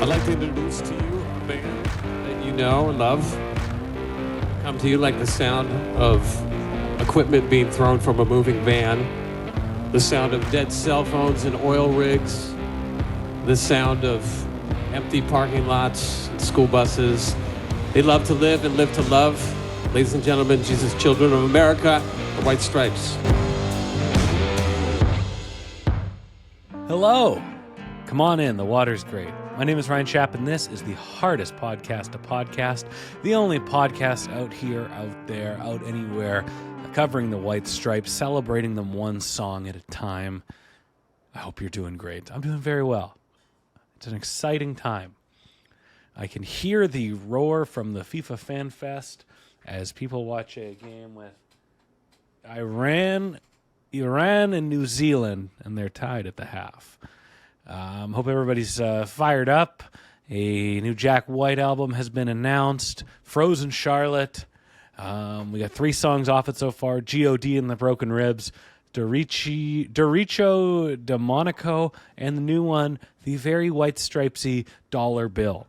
I'd like to introduce to you a band that you know and love. Come to you like the sound of equipment being thrown from a moving van, the sound of dead cell phones and oil rigs, the sound of empty parking lots and school buses. They love to live and live to love. Ladies and gentlemen, Jesus Children of America, the White Stripes. Hello. Come on in. The water's great. My name is Ryan Schaap, and this is the hardest podcast to podcast. The only podcast out here, out there, out anywhere, covering the White Stripes, celebrating them one song at a time. I hope you're doing great. I'm doing very well. It's an exciting time. I can hear the roar from the FIFA Fan Fest as people watch a game with Iran and New Zealand, and they're tied at the half. Hope everybody's fired up. A new Jack White album has been announced. Frozen Charlotte. We got 3 songs off it so far. G.O.D. and the Broken Ribs. Doricho de Monaco. And the new one, the very White Stripesy Dollar Bill.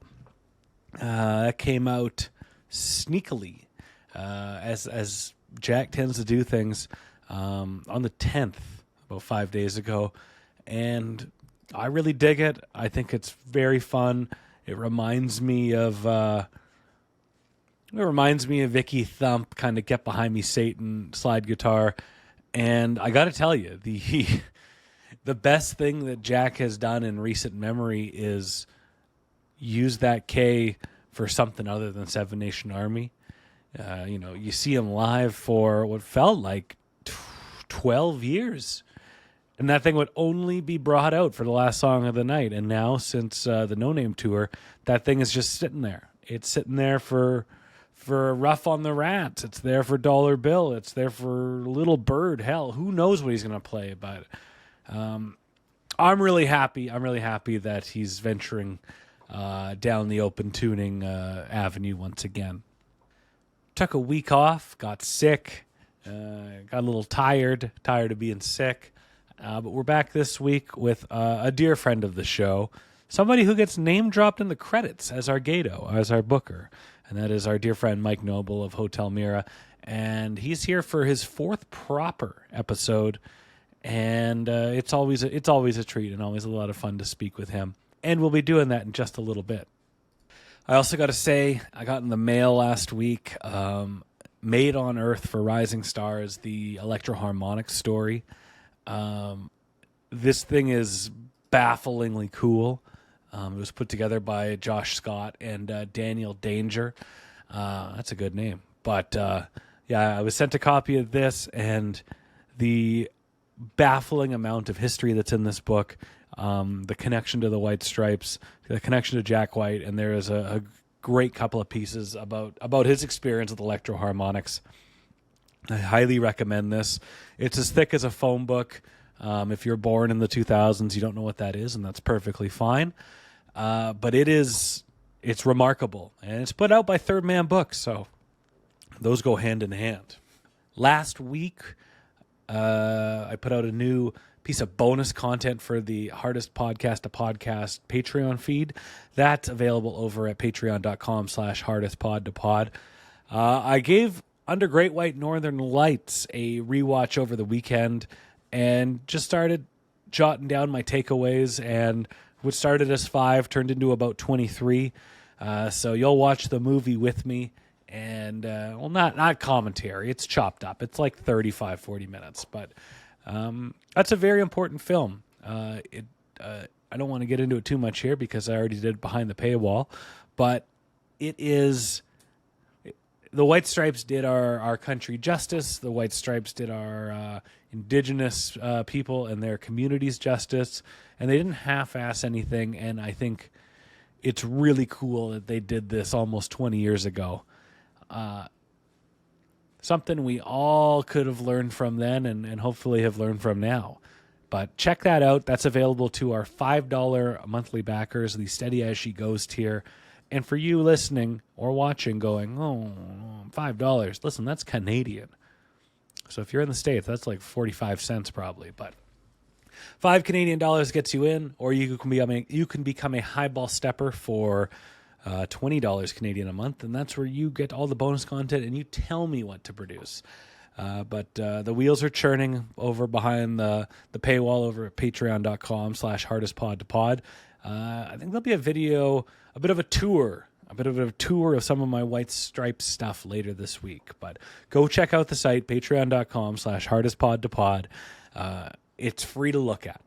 That came out sneakily, as Jack tends to do things, on the 10th, about 5 days ago. And I really dig it. I think it's very fun. It reminds me of Icky Thump, kind of Get Behind Me Satan slide guitar. And I got to tell you, the best thing that Jack has done in recent memory is use that K for something other than Seven Nation Army. You see him live for what felt like 12 years. And that thing would only be brought out for the last song of the night. And now, since the No Name tour, that thing is just sitting there. It's sitting there for Rough on the Rats. It's there for Dollar Bill. It's there for Little Bird. Hell, who knows what he's going to play. But I'm really happy. I'm really happy that he's venturing down the open tuning avenue once again. Took a week off, got sick, got a little tired of being sick. But we're back this week with a dear friend of the show, somebody who gets name dropped in the credits as our Gato, as our booker, and that is our dear friend Mike Noble of Hotel Mira. And he's here for his 4th proper episode, and it's always a treat and always a lot of fun to speak with him. And we'll be doing that in just a little bit. I also got to say, I got in the mail last week, Made on Earth for Rising Stars, the Electro-Harmonic story. This thing is bafflingly cool. It was put together by Josh Scott and Daniel Danger. That's a good name. But I was sent a copy of this, and the baffling amount of history that's in this book, the connection to the White Stripes, the connection to Jack White, and there is a great couple of pieces about his experience with electro-harmonics. I highly recommend this. It's as thick as a phone book. If you're born in the 2000s, you don't know what that is, and that's perfectly fine. But it's remarkable, and it's put out by Third Man Books, so those go hand in hand. Last week, I put out a new piece of bonus content for the Hardest Podcast to Podcast Patreon feed. That's available over at patreon.com/hardestpod-to-pod. I gave Under Great White Northern Lights a rewatch over the weekend and just started jotting down my takeaways, and what started as 5 turned into about 23. So you'll watch the movie with me, and not commentary. It's chopped up. It's like 35, 40 minutes, but that's a very important film. I don't want to get into it too much here because I already did Behind the Paywall, but it is... The White Stripes did our country justice. The White Stripes did our indigenous people and their communities justice. And they didn't half-ass anything. And I think it's really cool that they did this almost 20 years ago. Something we all could have learned from then and hopefully have learned from now. But check that out. That's available to our $5 monthly backers, the Steady As She Goes tier. And for you listening or watching going, $5, listen, that's Canadian. So if you're in the States, that's like 45 cents probably. But $5 gets you in, or you can become a highball stepper for $20 Canadian a month, and that's where you get all the bonus content and you tell me what to produce. But the wheels are churning over behind the paywall over at patreon.com/hardestpod2pod. I think there'll be a video, a bit of a tour of some of my White Stripes stuff later this week. But go check out the site, patreon.com/hardestpod2pod. It's free to look at.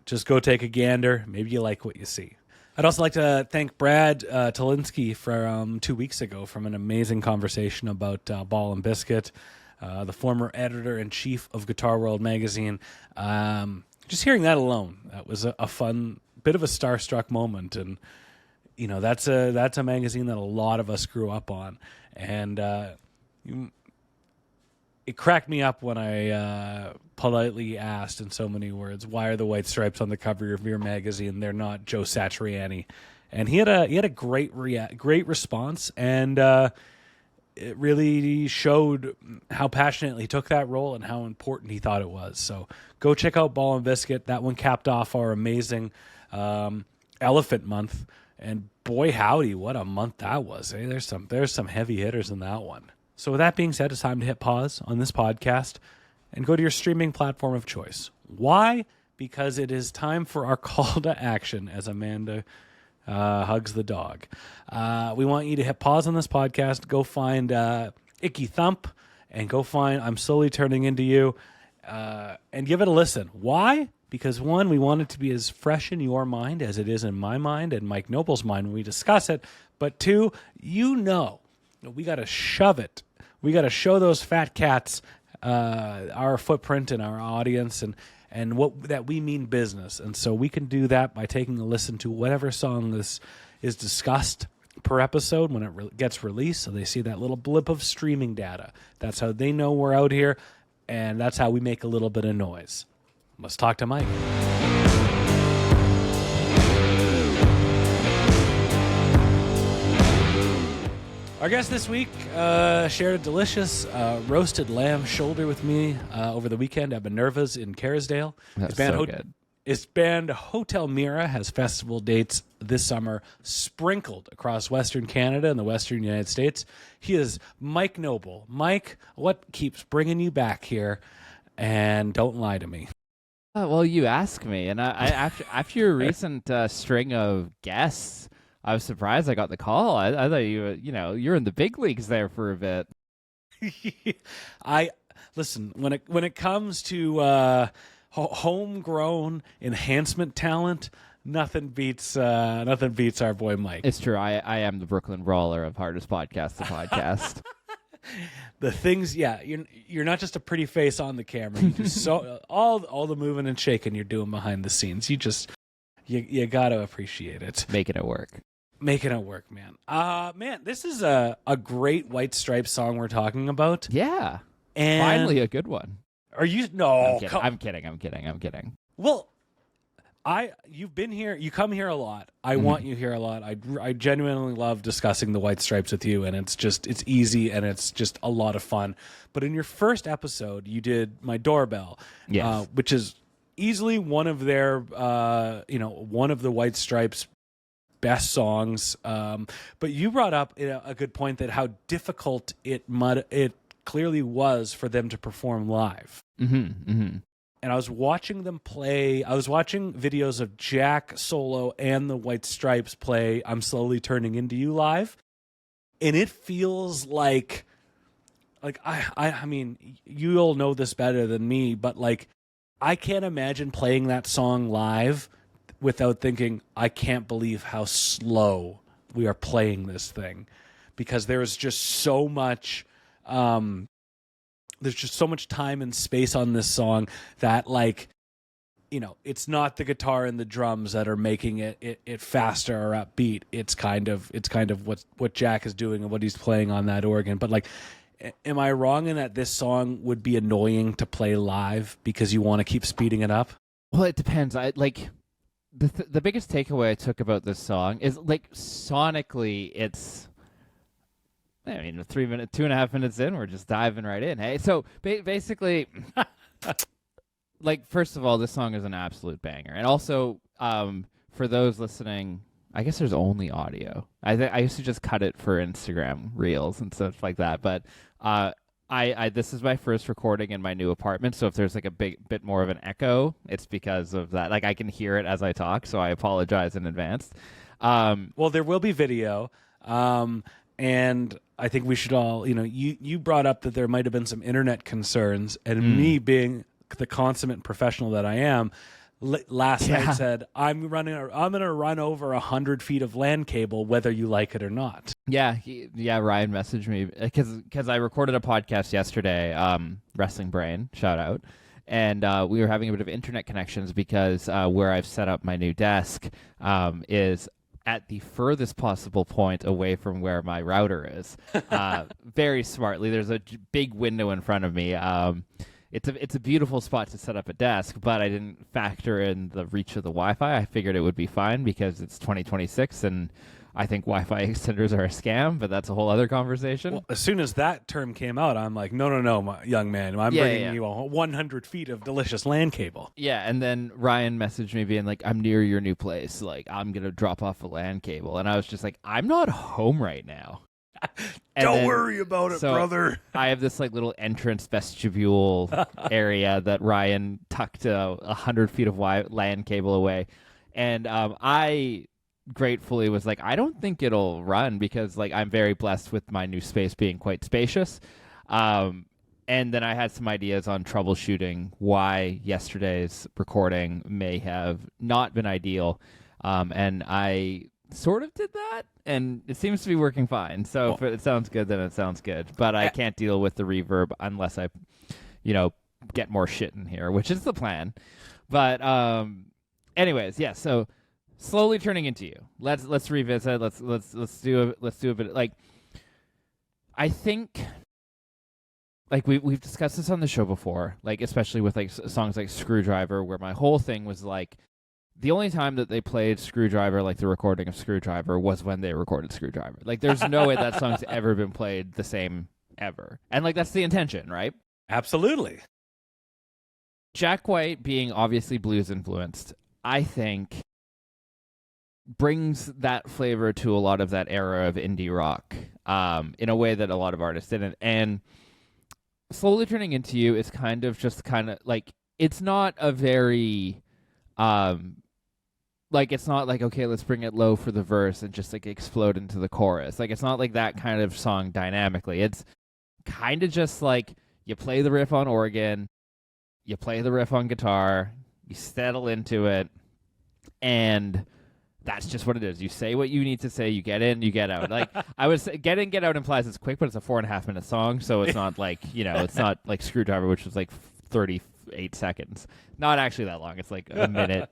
Just go take a gander. Maybe you like what you see. I'd also like to thank Brad Talinsky from 2 weeks ago from an amazing conversation about Ball and Biscuit, the former editor-in-chief of Guitar World magazine. Just hearing that alone, that was a fun, bit of a starstruck moment. And, you know, that's a magazine that a lot of us grew up on. And it cracked me up when I politely asked in so many words, why are the White Stripes on the cover of your magazine? They're not Joe Satriani. And he had a great response, and it really showed how passionately he took that role and how important he thought it was. So go check out Ball and Biscuit. That one capped off our amazing Elephant Month, and boy howdy, what a month that was. Hey, there's some heavy hitters in that one. So with that being said, it's time to hit pause on this podcast and go to your streaming platform of choice. Why? Because it is time for our call to action as Amanda hugs the dog. We want you to hit pause on this podcast, go find Icky Thump, and go find I'm Slowly Turning Into You, and give it a listen. Why? Because one, we want it to be as fresh in your mind as it is in my mind and Mike Noble's mind when we discuss it. But two, you know, we got to shove it. We got to show those fat cats our footprint and our audience and what that we mean business. And so we can do that by taking a listen to whatever song this is discussed per episode when it gets released. So they see that little blip of streaming data. That's how they know we're out here, and that's how we make a little bit of noise. Let's talk to Mike. Our guest this week shared a delicious roasted lamb shoulder with me over the weekend at Minerva's in Kerrisdale. That's so good. His band Hotel Mira has festival dates this summer sprinkled across Western Canada and the Western United States. He is Mike Noble. Mike, what keeps bringing you back here? And don't lie to me. Well, you ask me, and I after your recent string of guests, I was surprised I got the call. I thought you're in the big leagues there for a bit. Listen, when it comes to homegrown enhancement talent, nothing beats our boy Mike. It's true. I am the Brooklyn Brawler of Hardest Podcast, the podcast. The things, yeah, you're not just a pretty face on the camera. You do so all the moving and shaking you're doing behind the scenes. You got to appreciate it. Making it work. Making it work, man. Man, this is a great White Stripes song we're talking about. Yeah. And finally a good one. Are you? No. I'm kidding. Well, you've been here. You come here a lot. I want you here a lot. I genuinely love discussing the White Stripes with you, and it's easy and it's just a lot of fun. But in your first episode, you did My Doorbell, yes. Which is easily one of their, one of the White Stripes' best songs. But you brought up a good point that how difficult it clearly was for them to perform live. Mm-hmm. Mm-hmm. And I was watching them play. I was watching videos of Jack solo and the White Stripes play I'm Slowly Turning Into You live. And it feels like I mean, you all know this better than me, but like I can't imagine playing that song live without thinking, I can't believe how slow we are playing this thing. Because there is just so much there's just so much time and space on this song that, like, you know, it's not the guitar and the drums that are making it faster or upbeat. It's kind of what Jack is doing and what he's playing on that organ. But like, am I wrong in that this song would be annoying to play live because you want to keep speeding it up? Well, it depends. The biggest takeaway I took about this song is like sonically, it's. I mean, 2.5 minutes in, we're just diving right in. Hey, so basically, like, first of all, this song is an absolute banger. And also, for those listening, I guess there's only audio. I used to just cut it for Instagram reels and stuff like that. But I this is my first recording in my new apartment, so if there's like a bit more of an echo, it's because of that. Like, I can hear it as I talk, so I apologize in advance. Well, there will be video, and I think we should all, you brought up that there might have been some internet concerns, and me being the consummate professional that I am, last night said, I'm going to run over 100 feet of LAN cable, whether you like it or not. Yeah, Ryan messaged me because I recorded a podcast yesterday, Wrestling Brain, shout out, and we were having a bit of internet connections because where I've set up my new desk is at the furthest possible point away from where my router is. Very smartly, there's a big window in front of me. It's a beautiful spot to set up a desk, but I didn't factor in the reach of the Wi-Fi. I figured it would be fine because it's 2026 and I think Wi-Fi extenders are a scam, but that's a whole other conversation. Well, as soon as that term came out, I'm like, no, my young man. I'm bringing you 100 feet of delicious LAN cable. Yeah, and then Ryan messaged me being like, I'm near your new place. Like, I'm going to drop off a LAN cable. And I was just like, I'm not home right now. Don't worry about it, brother. I have this like little entrance vestibule area that Ryan tucked 100 feet of LAN cable away. And I gratefully was like, I don't think it'll run because like I'm very blessed with my new space being quite spacious. And then I had some ideas on troubleshooting why yesterday's recording may have not been ideal. And I sort of did that, and it seems to be working fine. So if it sounds good, then it sounds good. But I can't deal with the reverb unless I, get more shit in here, which is the plan. But anyways, yeah. So slowly turning into you. Let's revisit. Let's do a bit. Like, I think, like we've discussed this on the show before. Like, especially with like songs like Screwdriver, where my whole thing was like, the only time that they played Screwdriver, like the recording of Screwdriver, was when they recorded Screwdriver. Like, there's no way that song's ever been played the same ever. And, like, that's the intention, right? Absolutely. Jack White, being obviously blues-influenced, I think brings that flavor to a lot of that era of indie rock in a way that a lot of artists didn't. And Slowly Turning Into You is kind of like, it's not a very... like, it's not like, okay, let's bring it low for the verse and just like explode into the chorus. Like, it's not like that kind of song dynamically. It's kind of just like you play the riff on organ, you play the riff on guitar, you settle into it, and that's just what it is. You say what you need to say, you get in, you get out. Like, I would say get out implies it's quick, but it's a 4.5 minute song, so it's not like, it's not like Screwdriver, which was like 38 seconds. Not actually that long. It's like a minute.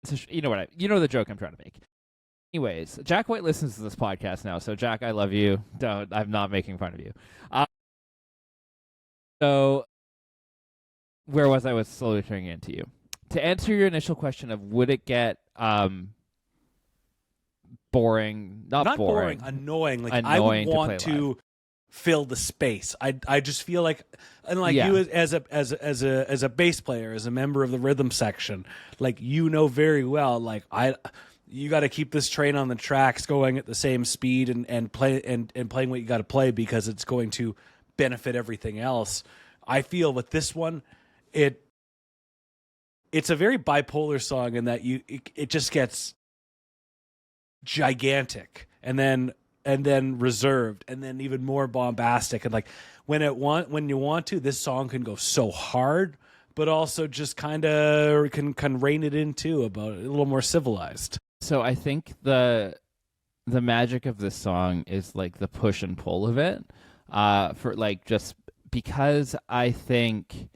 So, you know the joke I'm trying to make. Anyways, Jack White listens to this podcast now, so Jack, I love you. I'm not making fun of you. So, where was I with Slowly Turning Into You? To answer your initial question of would it get boring? Not boring. Annoying. Like, annoying I would want to fill the space. I just feel like, and like you as a bass player, as a member of the rhythm section, like, very well, like, you got to keep this train on the tracks going at the same speed and playing what you got to play because it's going to benefit everything else. I feel with this one, it's a very bipolar song in that it just gets gigantic and then reserved, and then even more bombastic. And like when you want to, this song can go so hard, but also just kind of can rein it in too, about a little more civilized. So I think the magic of this song is like the push and pull of it, for like, just because I think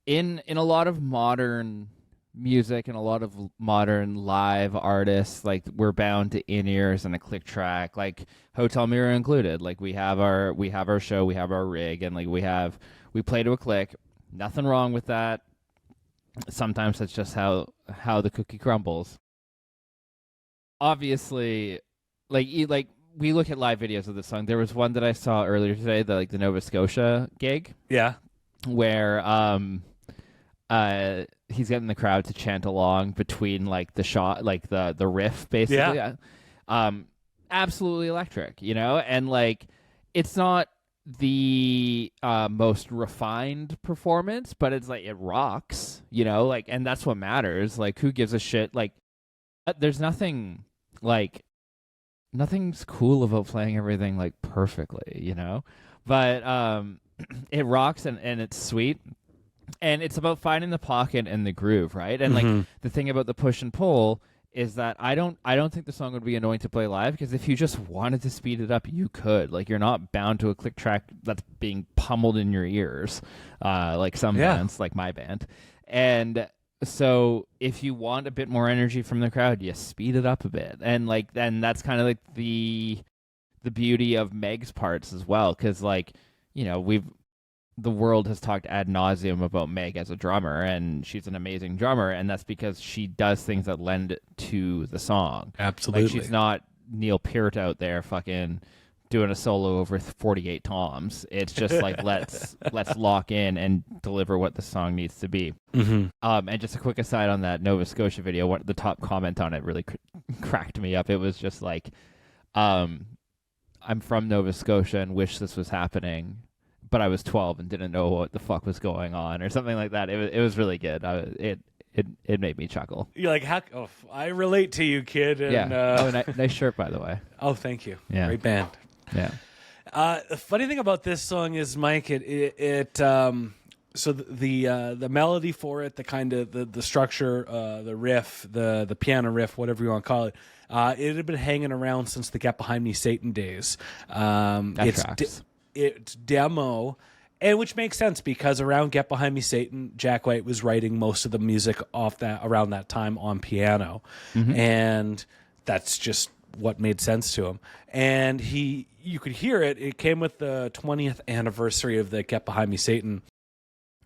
in a lot of modern music and a lot of modern live artists, like, we're bound to in-ears and a click track, like Hotel Mira included. Like, we have our show, we have our rig, and like we play to a click. Nothing wrong with that. Sometimes that's just how the cookie crumbles. Obviously, like we look at live videos of this song. There was one that I saw earlier today, the Nova Scotia gig. Yeah. Where he's getting the crowd to chant along between like the shot, like the riff, basically. Yeah. Absolutely electric, and like it's not the most refined performance, but it's like it rocks, like, and that's what matters. Like, who gives a shit? Like, there's nothing's cool about playing everything like perfectly, but it rocks and it's sweet. And it's about finding the pocket and the groove, right? And like the thing about the push and pull is that I don't think the song would be annoying to play live, because if you just wanted to speed it up, you could. Like, you're not bound to a click track that's being pummeled in your ears, like some bands, like my band. And so if you want a bit more energy from the crowd, you speed it up a bit. And like then that's kind of like the beauty of Meg's parts as well, because like the world has talked ad nauseum about Meg as a drummer, and she's an amazing drummer, and that's because she does things that lend to the song. Absolutely. Like, she's not Neil Peart out there fucking doing a solo over 48 toms. It's just like let's lock in and deliver what the song needs to be. And just a quick aside on that Nova Scotia video, the top comment on it really cracked me up. It was just like, I'm from Nova Scotia and wish this was happening, but I was 12 and didn't know what the fuck was going on, or something like that. It was really good. It made me chuckle. You're like, I relate to you, kid. And, yeah. Nice shirt, by the way. Oh, thank you. Yeah. Great band. Yeah. The funny thing about this song is, Mike, so the melody for it, the kind of the structure, the riff, the piano riff, whatever you want to call it, it had been hanging around since the Get Behind Me Satan days. It's demo, and which makes sense because around Get Behind Me Satan, Jack White was writing most of the music around that time on piano, and that's just what made sense to him. And you could hear it. It came with the 20th anniversary of the Get Behind Me Satan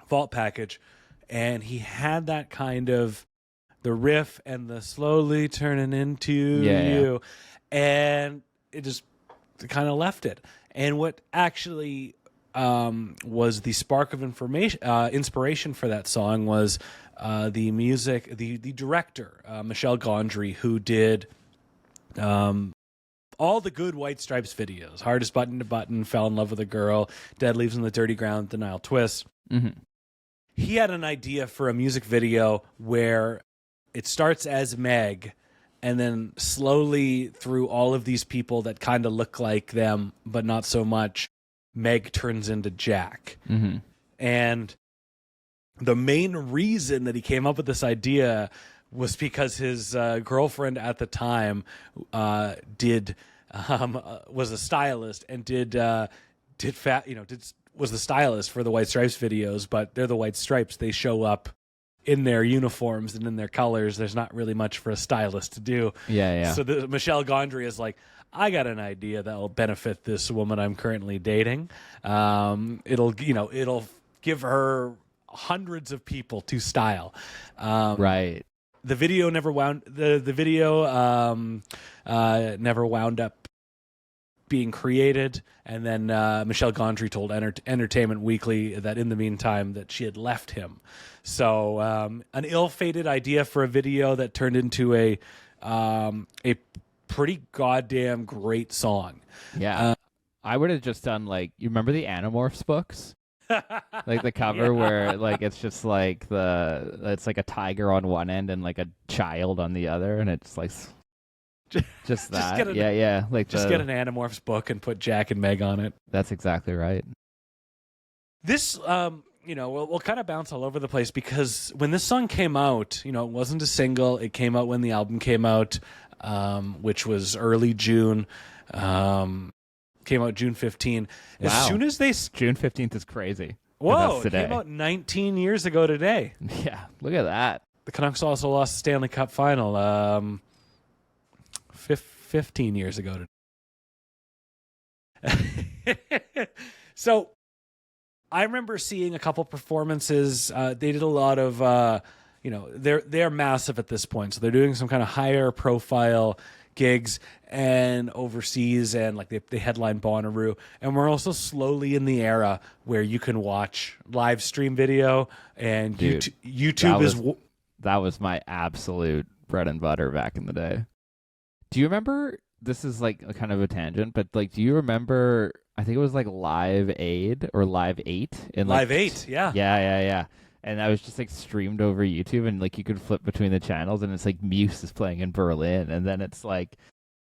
vault package, and he had that kind of the riff and the slowly turning into you, and it just kind of left it. And what actually was the spark of inspiration for that song was the music, the director, Michel Gondry, who did all the good White Stripes videos: Hardest Button to Button, Fell in Love with a Girl, Dead Leaves on the Dirty Ground, Denial Twist. He had an idea for a music video where it starts as Meg, and then slowly through all of these people that kind of look like them, but not so much, Meg turns into Jack. And the main reason that he came up with this idea was because his girlfriend at the time was a stylist and was the stylist for the White Stripes videos, but they're the White Stripes. They show up in their uniforms and in their colors. There's not really much for a stylist to do. Yeah. So Michel Gondry is like, I got an idea that will benefit this woman I'm currently dating. It'll give her hundreds of people to style. Right. The video never wound. The video never wound up being created, and then Michel Gondry told Entertainment Weekly that in the meantime that she had left him. So an ill-fated idea for a video that turned into a pretty goddamn great song. Yeah. I would have just done like, you remember the Animorphs books? Like the cover where like it's just like it's like a tiger on one end and like a child on the other, and it's like just that. Get an Animorphs book and put Jack and Meg on it. That's exactly right. This we'll kind of bounce all over the place because when this song came out, it wasn't a single. It came out when the album came out, which was early June. Came out June 15. Wow. As soon as they June 15th is crazy. Whoa, it came out 19 years ago today. Yeah, look at that. The Canucks also lost the Stanley Cup final 15 years ago today. So I remember seeing a couple performances. They did a lot of they're massive at this point. So they're doing some kind of higher profile gigs and overseas, and like they headline Bonnaroo. And we're also slowly in the era where you can watch live stream video, and Dude, YouTube that was my absolute bread and butter back in the day. Do you remember? This is like a kind of a tangent, but like, do you remember? I think it was like Live Aid or Live 8 in like, Live 8, yeah. Yeah. And I was just like streamed over YouTube, and like you could flip between the channels, and it's like Muse is playing in Berlin, and then it's like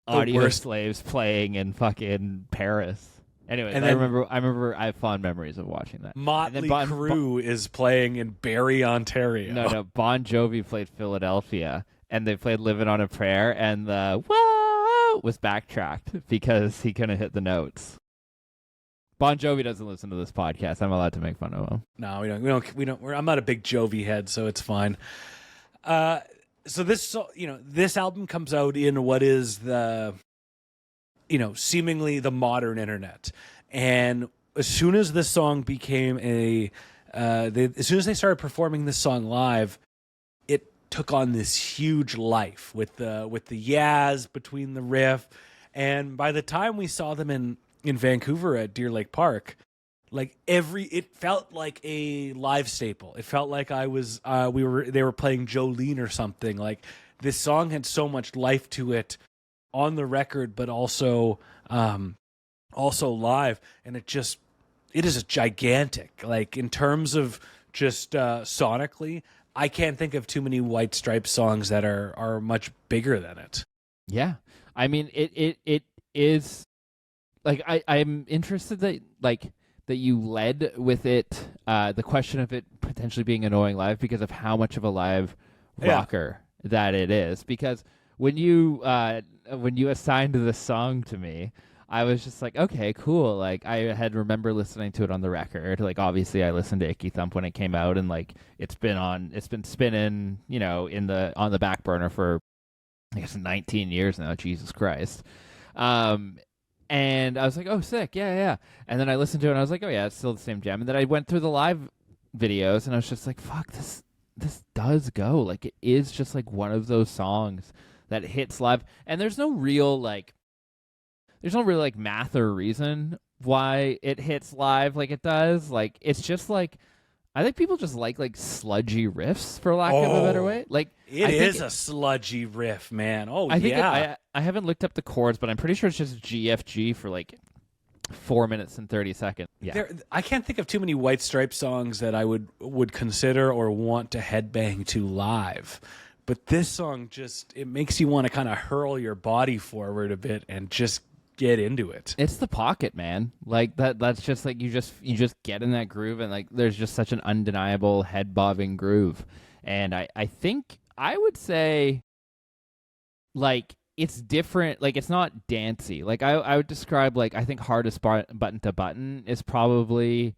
Audio Slaves playing in fucking Paris. Anyways, I remember I have fond memories of watching that. Motley Crue is playing in Barrie, Ontario. No, Bon Jovi played Philadelphia, and they played Living on a Prayer, and the whoa was backtracked because he couldn't hit the notes. Bon Jovi doesn't listen to this podcast. I'm allowed to make fun of him. No, we don't. I'm not a big Jovi head, so it's fine. So this album comes out in what is the, seemingly the modern internet. And as soon as this song became as soon as they started performing this song live, it took on this huge life with the yaz between the riff. And by the time we saw them in Vancouver at Deer Lake Park, it felt like a live staple. It felt like they were playing Jolene or something. Like, this song had so much life to it on the record, but also live. And it is a gigantic, like, in terms of just sonically, I can't think of too many White Stripes songs that are much bigger than it. Yeah. I mean, it is like, I'm interested that you led with it, the question of it potentially being annoying live because of how much of a live rocker that it is. Because when you assigned the song to me, I was just like, okay, cool. Like, I had remember listening to it on the record. Like, obviously I listened to Icky Thump when it came out, and like it's been spinning, on the back burner for, I guess, 19 years now. Jesus Christ. And I was like, oh, sick, yeah. And then I listened to it, and I was like, oh, yeah, it's still the same jam. And then I went through the live videos, and I was just like, fuck, this does go. Like, it is just, like, one of those songs that hits live. And there's no real math or reason why it hits live like it does. Like, it's just, like, I think people just like sludgy riffs, for lack of a better way. Like, it is a sludgy riff, man. I haven't looked up the chords, but I'm pretty sure it's just GFG for like 4 minutes and 30 seconds. Yeah, I can't think of too many White Stripes songs that I would consider or want to headbang to live. But this song it makes you want to kind of hurl your body forward a bit and just get into it. It's the pocket, man. Like that's just like you just get in that groove, and like there's just such an undeniable head bobbing groove. And I think I would say, like, it's different. Like, it's not dancey. Like, I would describe, like, I think Hardest Button to Button is probably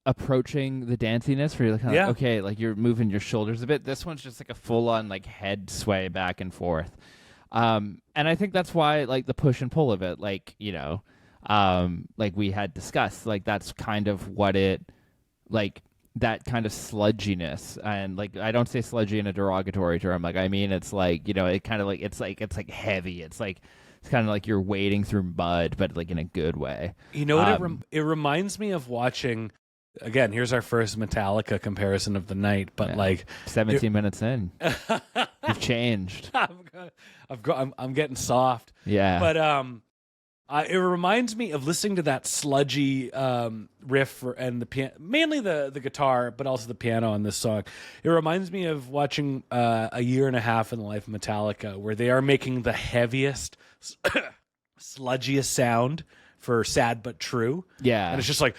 approaching the danciness where you're like, okay, like you're moving your shoulders a bit. This one's just like a full on like head sway back and forth. And I think that's why, like, the push and pull of it, like, like we had discussed, like, that's kind of what it, like, that kind of sludginess. And, like, I don't say sludgy in a derogatory term. Like, I mean, it's like, it kind of like, it's like heavy. It's like, it's kind of like you're wading through mud, but like in a good way. You know what? It reminds me of watching, again, here's our first Metallica comparison of the night, but like 17 minutes in, you've changed. I'm getting soft. Yeah. But it reminds me of listening to that sludgy riff and the piano, mainly the guitar, but also the piano on this song. It reminds me of watching A Year and a Half in the Life of Metallica, where they are making the heaviest, sludgiest sound for Sad But True. Yeah. And it's just like,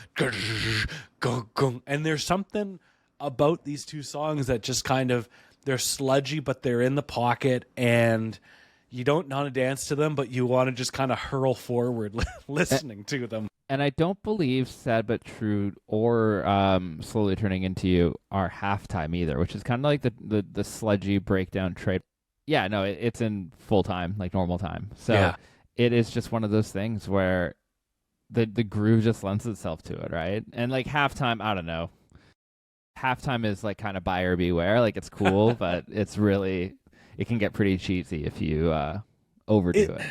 and there's something about these two songs that just kind of, they're sludgy, but they're in the pocket, and you don't want to dance to them, but you want to just kind of hurl forward listening to them. And I don't believe Sad But True or Slowly Turning Into You are halftime either, which is kind of like the sludgy breakdown trade. Yeah, no, it's in full time, like normal time. So it is just one of those things where the groove just lends itself to it, right? And like halftime, I don't know. Halftime is like kind of buyer beware. Like, it's cool, but it's really, it can get pretty cheesy if you overdo it.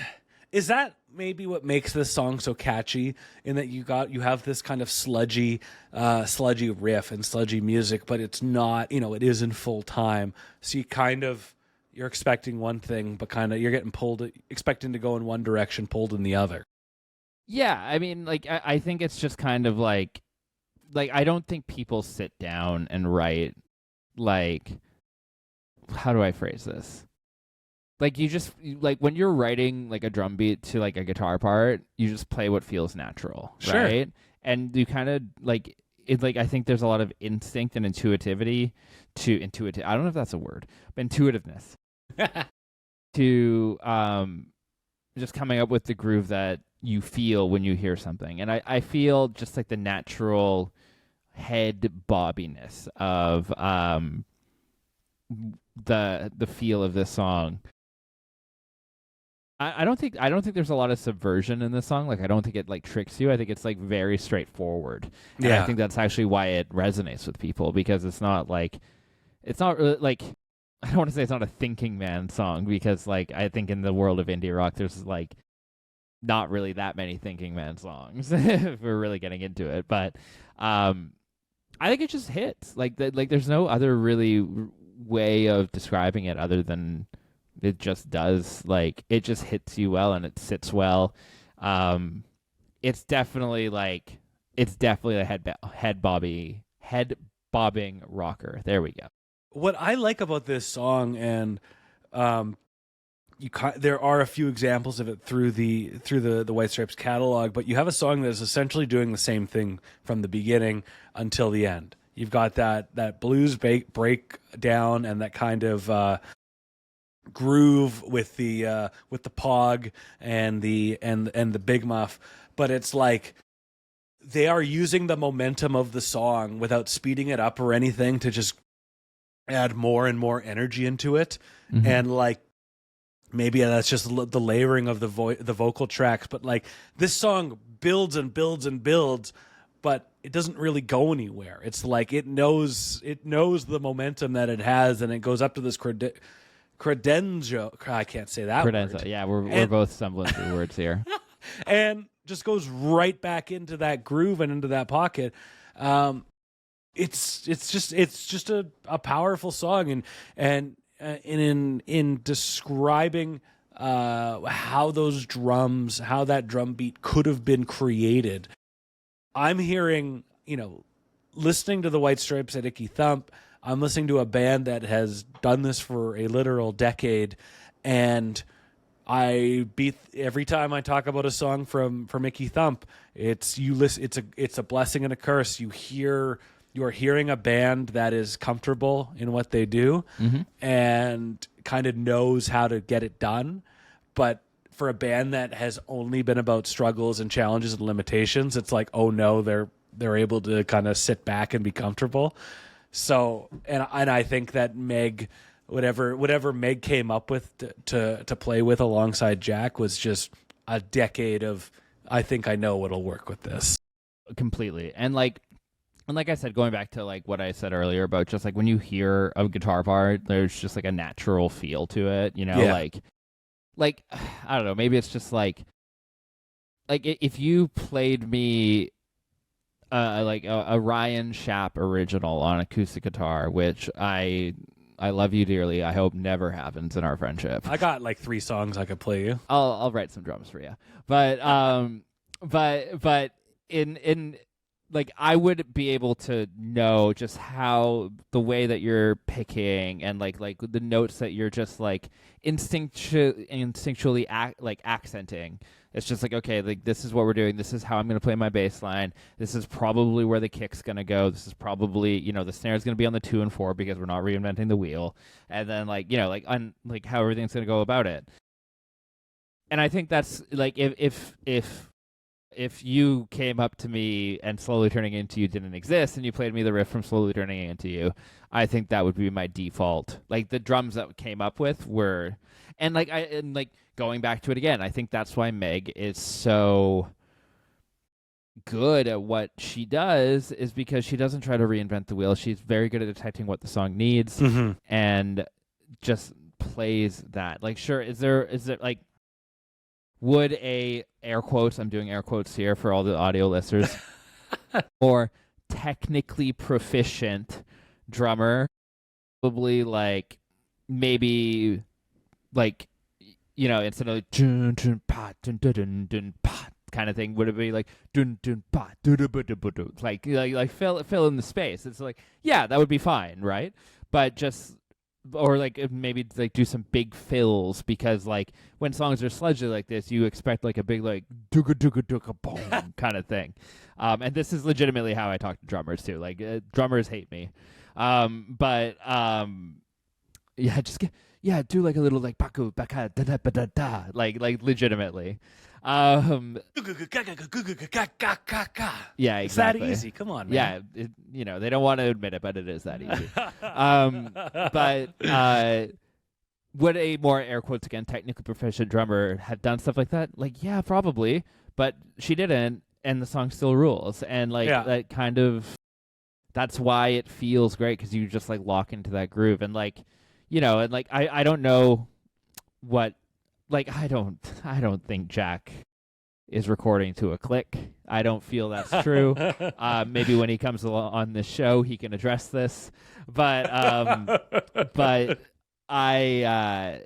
Is that maybe what makes this song so catchy? In that you have this kind of sludgy riff and sludgy music, but it's not, it is in full time. So you're expecting one thing, but you're getting expecting to go in one direction, pulled in the other. Yeah, I mean, like I think it's just kind of like I don't think people sit down and write like, how do I phrase this? Like you just like when you're writing like a drum beat to like a guitar part, you just play what feels natural, Sure. right? And you kind of like it. Like I think there's a lot of instinct and intuitivity to intuitive. I don't know if that's a word, but intuitiveness to just coming up with the groove that you feel when you hear something. And I feel just like the natural head bobbiness of the feel of this song. I don't think there's a lot of subversion in this song. Like I don't think it like tricks you. I think it's like very straightforward. And I think that's actually why it resonates with people, because it's not really like, I don't want to say it's not a thinking man song, because like I think in the world of indie rock there's like not really that many thinking man songs if we're really getting into it. But I think it just hits. Like there's no other really way of describing it other than it just does. Like it just hits you well and it sits well. It's definitely a head bobbing rocker. There we go. What I like about this song, and there are a few examples of it through the White Stripes catalog, but you have a song that is essentially doing the same thing from the beginning until the end. You've got that blues breakdown and that kind of groove with the pog and the big muff, but it's like they are using the momentum of the song without speeding it up or anything to just add more and more energy into it. Mm-hmm. And like maybe that's just the layering of the vocal tracks, but like this song builds and builds and builds, but it doesn't really go anywhere. It's like it knows the momentum that it has, and it goes up to this credenza. I can't say that Credenza. word. Yeah, we're both stumbling through words here. And just goes right back into that groove and into that pocket. It's just a powerful song, and in describing how that drum beat could have been created. I'm hearing, listening to the White Stripes at Icky Thump, I'm listening to a band that has done this for a literal decade, and every time I talk about a song from Icky Thump, it's a blessing and a curse. You are hearing a band that is comfortable in what they do, mm-hmm. and kind of knows how to get it done. But for a band that has only been about struggles and challenges and limitations, it's like, oh no, they're able to kind of sit back and be comfortable. So, and I think that Meg, whatever Meg came up with to play with alongside Jack was just a decade of, I think I know what'll work with this. Completely. And like I said, going back to like what I said earlier about just like when you hear a guitar part, there's just like a natural feel to it, Yeah. Like I don't know, maybe it's just like if you played me like a Ryan Schaap original on acoustic guitar, which I love you dearly. I hope never happens in our friendship. I got like 3 songs I could play you. I'll write some drums for you. But but in like I would be able to know just how the way that you're picking and like the notes that you're just like instinctually accenting. It's just like, okay, like this is what we're doing. This is how I'm going to play my bass line. This is probably where the kick's going to go. This is probably, the snare's going to be on the 2 and 4 because we're not reinventing the wheel. And then like how everything's going to go about it. And I think that's like if you came up to me and Slowly Turning Into You didn't exist and you played me the riff from Slowly Turning Into You, I think that would be my default. Like the drums that came up with were, and going back to it again, I think that's why Meg is so good at what she does, is because she doesn't try to reinvent the wheel. She's very good at detecting what the song needs, mm-hmm. and just plays that. Like, sure, is there like would a air quotes, I'm doing air quotes here for all the audio listeners, or technically proficient drummer, probably like maybe like, you know, instead of like dun, dun, pa, dun, dun, dun, dun, pa, kind of thing, would it be like dun, dun, pa, dun, dun, dun, dun, dun, like fill in the space? It's like, yeah, that would be fine, right? But just, or like maybe like do some big fills, because like when songs are sludgy like this, you expect like a big like dooga dooga dooga boom kind of thing. And this is legitimately how I talk to drummers too. Like drummers hate me, but yeah, just do like a little like baku baka da da da da da, like legitimately. Yeah, It's that exactly. easy. Come on, man. Yeah, you know, they don't want to admit it, but it is that easy. But would a more air quotes again technically proficient drummer have done stuff like that? Like, yeah, probably, but she didn't, and the song still rules. And like that kind of, that's why it feels great, because you just like lock into that groove. And like, you know, and like I don't know what, like I don't think Jack is recording to a click. I don't feel that's true. Maybe when he comes on this show, he can address this. But I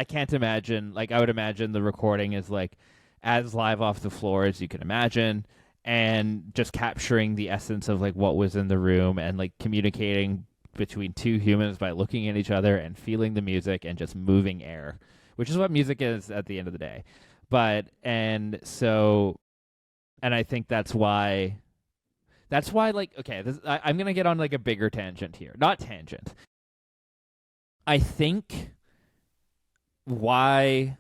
can't imagine. Like, I would imagine the recording is like as live off the floor as you can imagine, and just capturing the essence of like what was in the room, and like communicating between two humans by looking at each other and feeling the music and just moving air, which is what music is at the end of the day. But and I think that's why like, okay, I'm gonna get on like a bigger tangent here. Not tangent. I think why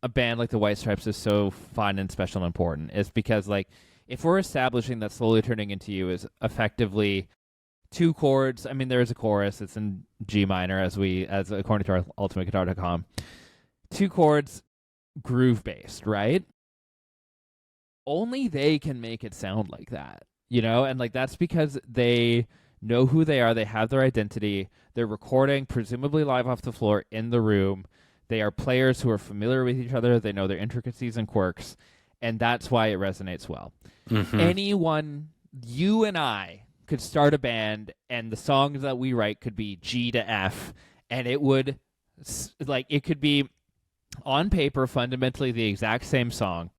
a band like the White Stripes is so fun and special and important is because, like, if we're establishing that Slowly Turning Into You is effectively two chords, I mean, there is a chorus, it's in G minor as according to our ultimateguitar.com. Two chords, groove based, right? Only they can make it sound like that, you know? And like, that's because they know who they are, they have their identity, they're recording presumably live off the floor in the room, they are players who are familiar with each other, they know their intricacies and quirks, and that's why it resonates well. Anyone, you and I, could start a band, and the songs that we write could be G to F, and it would, like, it could be on paper fundamentally the exact same song,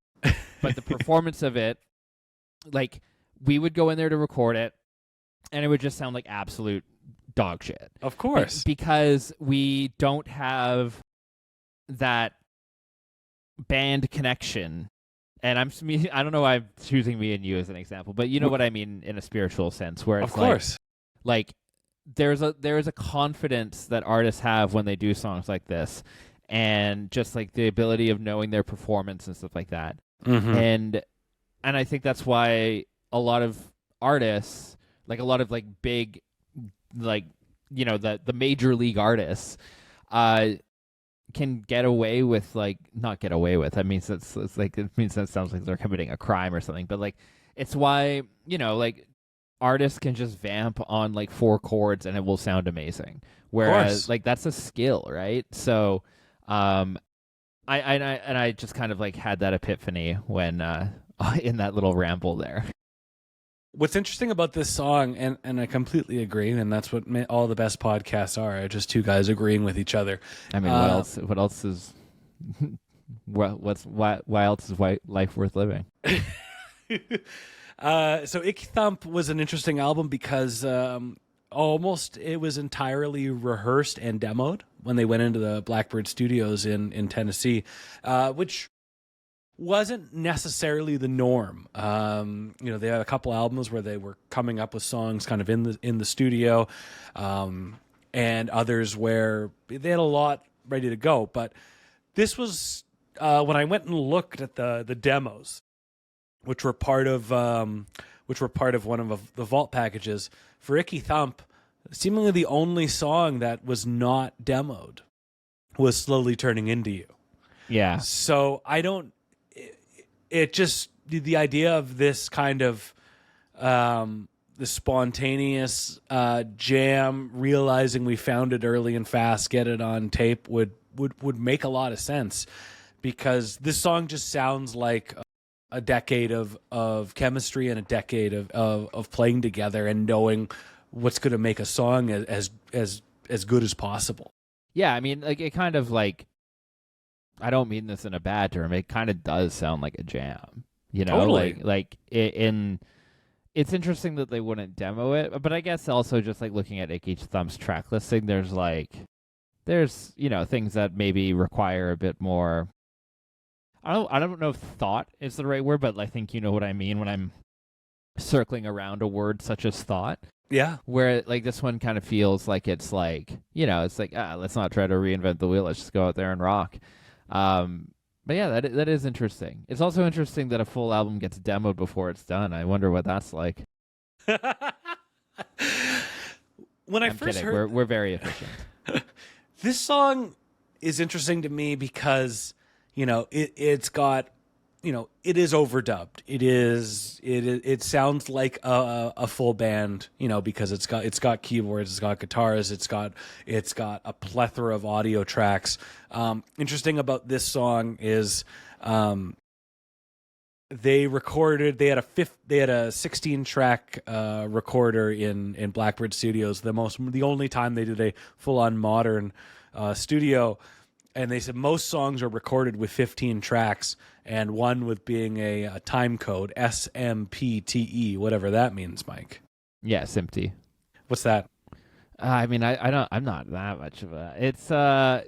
but the performance of it, like, we would go in there to record it, and it would just sound like absolute dog shit. Of course. Because we don't have that band connection. And I don't know why I'm choosing me and you as an example, but you know what I mean in a spiritual sense, where it's of course, like there is a confidence that artists have when they do songs like this, and just like the ability of knowing their performance and stuff like that. And I think that's why a lot of artists, like a lot of like big, like, you know, the major league artists, can get away with, like, not get away with, I mean, it means that sounds like they're committing a crime or something, but like, it's why, you know, like, artists can just vamp on like 4 chords and it will sound amazing, whereas like that's a skill, right? So I just kind of like had that epiphany when in that little ramble there. What's interesting about this song, and I completely agree, and that's what all the best podcasts are, just two guys agreeing with each other. I mean, what else is why else is life worth living? So Icky Thump was an interesting album because almost it was entirely rehearsed and demoed when they went into the Blackbird Studios in Tennessee, which wasn't necessarily the norm. You know, they had a couple albums where they were coming up with songs kind of in the studio, and others where they had a lot ready to go. But this was when I went and looked at the demos, which were part of one of the vault packages for Icky Thump. Seemingly the only song that was not demoed was Slowly Turning Into You. Yeah. So I don't. It just, the idea of this kind of the spontaneous jam, realizing we found it early and fast, get it on tape would make a lot of sense, because this song just sounds like a decade of chemistry and a decade of playing together and knowing what's going to make a song as good as possible. Yeah, I mean, like, it kind of, like, I don't mean this in a bad term. It kind of does sound like a jam, you know? Totally. It's interesting that they wouldn't demo it, but I guess also just, like, looking at Icky Thump's track listing, there's things that maybe require a bit more. I don't know if thought is the right word, but I think you know what I mean when I'm circling around a word such as thought. Yeah. Where, like, this one kind of feels like it's like, it's like, let's not try to reinvent the wheel. Let's just go out there and rock. But yeah, that is interesting. It's also interesting that a full album gets demoed before it's done. I wonder what that's like. When I'm first kidding. heard We're very efficient. this song is interesting to me because, it's got, it is overdubbed. It sounds like a full band, because it's got keyboards, it's got guitars, it's got a plethora of audio tracks. Interesting about this song is they had a 16 track recorder in Blackbird Studios, the only time they did a full on modern studio. And they said most songs are recorded with 15 tracks, and one with being a time code, SMPTE, whatever that means, Mike. Yeah, Simpty. What's that? I mean, I'm not that much of a. It's not.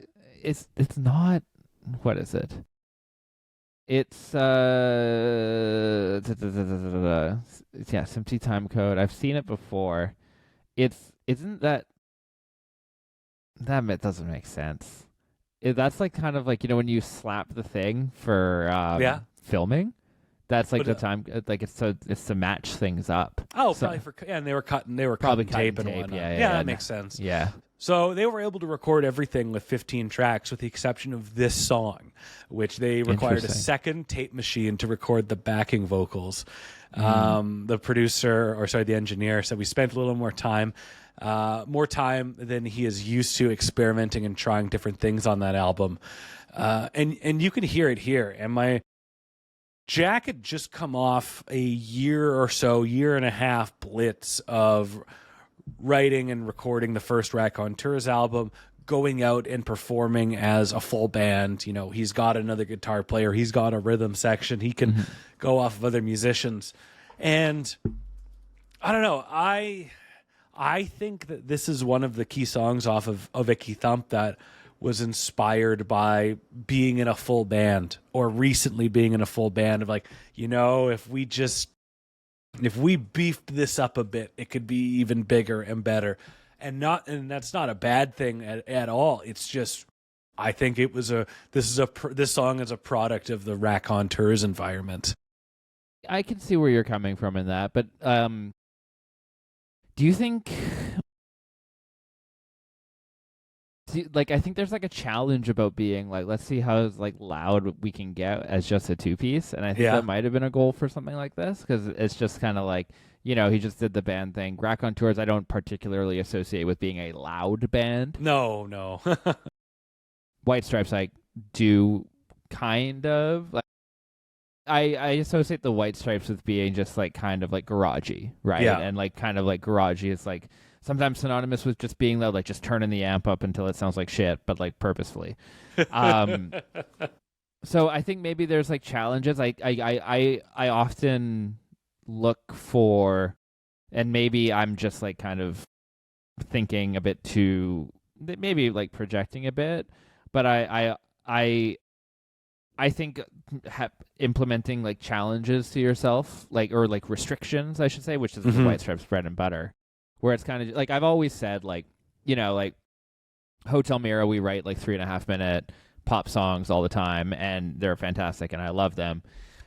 What is it? It's yeah, Simpty time code. I've seen it before. Isn't that doesn't make sense. That's like kind of like, when you slap the thing for filming. That's like the time, like it's to match things up. Oh, so, probably and they were cutting probably tape cutting and tape. whatnot. Yeah, that makes sense. Yeah. So they were able to record everything with 15 tracks, with the exception of this song, which they required a second tape machine to record the backing vocals. The the engineer said we spent a little more time than he is used to experimenting and trying different things on that album. And you can hear it here. And Jack had just come off a year and a half blitz of writing and recording the first Raconteurs album, going out and performing as a full band. He's got another guitar player, he's got a rhythm section, he can go off of other musicians. And I don't know, I think that this is one of the key songs off of Icky Thump that was inspired by being in a full band, or recently being in a full band, of like, if we beefed this up a bit, it could be even bigger and better. And that's not a bad thing at all. It's just, I think this song is a product of the Raconteurs environment. I can see where you're coming from in that, but do you think, I think there's like a challenge about being like, let's see how loud we can get as just a two-piece, and I think that might have been a goal for something like this, because it's just kind of like, he just did the band thing. Raconteurs I don't particularly associate with being a loud band. No. White Stripes I do kind of. I associate the White Stripes with being just like kind of like garagey, right? Yeah. And like kind of like garagey is like sometimes synonymous with just being loud, like just turning the amp up until it sounds like shit, but like purposefully. So I think maybe there's like challenges. I often look for, and maybe I'm just like kind of thinking a bit too, maybe like projecting a bit, but I think implementing like challenges to yourself, or restrictions, I should say, which is the White Stripes bread and butter, where it's kind of like I've always said, like Hotel Mira, we write like 3.5 minute pop songs all the time, and they're fantastic, and I love them,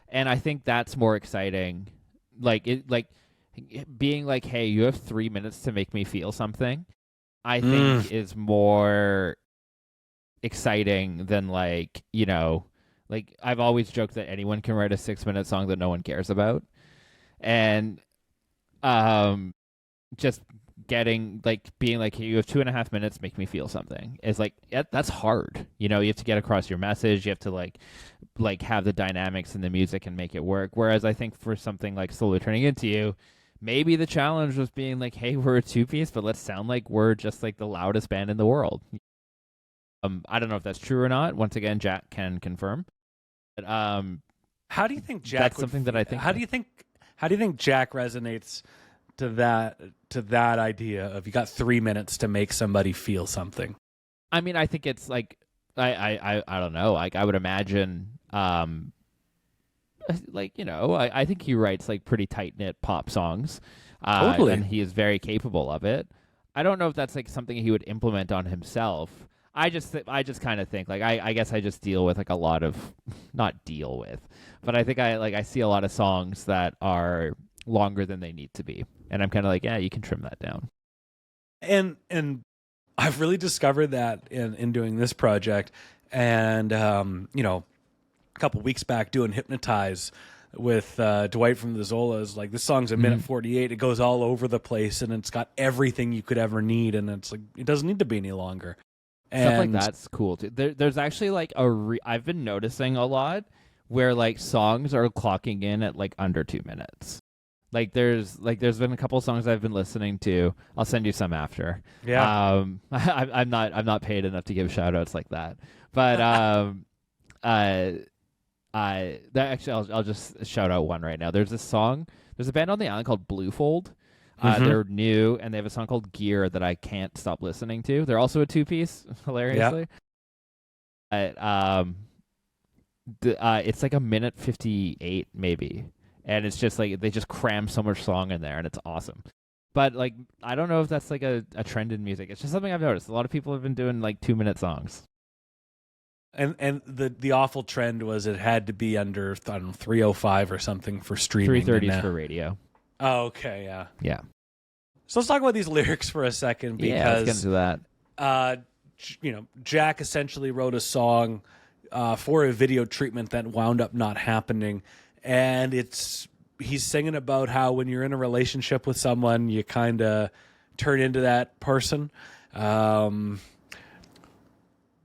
and I think that's more exciting, being like, hey, you have 3 minutes to make me feel something, I think is more exciting than like I've always joked that anyone can write a 6-minute song that no one cares about. And just getting like being like, hey, you have 2.5 minutes, make me feel something, is like that's hard. You know, you have to get across your message, you have to like have the dynamics in the music and make it work. Whereas I think for something like Slowly Turning Into You, maybe the challenge was being like, hey, we're a two-piece, but let's sound like we're just like the loudest band in the world. I don't know if that's true or not. Once again, Jack can confirm. But how do you think Jack? That's something that I think. How do you think Jack resonates to that idea of you got 3 minutes to make somebody feel something? I mean, I think it's like I don't know. Like I would imagine, like, you know, I think he writes like pretty tight knit pop songs. Totally, and he is very capable of it. I don't know if that's like something he would implement on himself. I just kind of think like I guess I just deal with like a lot of not deal with, but I think I see a lot of songs that are longer than they need to be, and I'm kind of like, yeah, you can trim that down. And I've really discovered that in doing this project, and you know, a couple weeks back doing Hypnotize with Dwight from the Zolas. Like, this song's a minute 48. It goes all over the place, and it's got everything you could ever need, and it's like it doesn't need to be any longer. Stuff like that's cool too. There's actually like I've been noticing a lot where like songs are clocking in at like under 2 minutes. Like there's been a couple songs I've been listening to. I'll send you some after. Yeah. I'm not paid enough to give shout outs like that. But I'll just shout out one right now. There's a band on the island called Bluefold. They're new, and they have a song called Gear that I can't stop listening to. They're also a two-piece, hilariously. Yeah. It's like a minute 58 maybe, and it's just like they just cram so much song in there, and it's awesome. But like, I don't know if that's like a trend in music. It's just something I've noticed. A lot of people have been doing like 2-minute songs. And the awful trend was it had to be under, I don't know, 305 or something for streaming. 330s for radio. Oh, okay, yeah. Yeah. So let's talk about these lyrics for a second, because yeah, let's get into that. You know, Jack essentially wrote a song for a video treatment that wound up not happening, and he's singing about how when you're in a relationship with someone, you kind of turn into that person.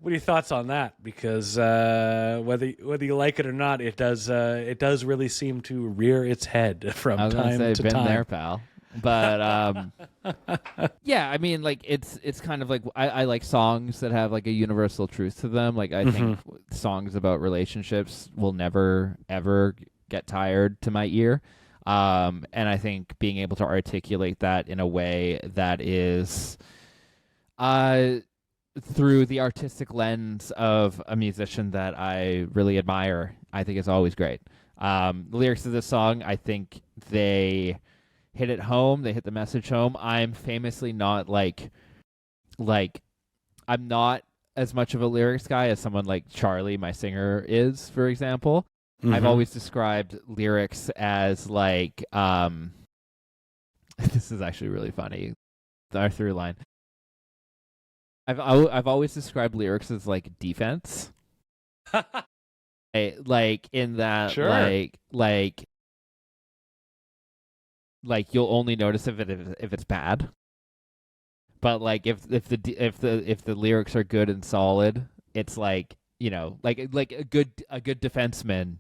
What are your thoughts on that? Because whether you like it or not, it does really seem to rear its head from time to time. I was gonna say, been there, pal. But yeah, I mean, like it's kind of like I like songs that have like a universal truth to them. Like I think songs about relationships will never ever get tired to my ear. And I think being able to articulate that in a way that is through the artistic lens of a musician that I really admire, I think is always great. The lyrics of this song, I think they hit it home. They hit the message home. I'm famously not like I'm not as much of a lyrics guy as someone like Charlie, my singer, is, for example. I've always described lyrics as like this is actually really funny. Our through line. I've always described lyrics as like defense. Like in that, sure. like you'll only notice if it's bad. But like if the lyrics are good and solid, it's like, you know, like a good defenseman,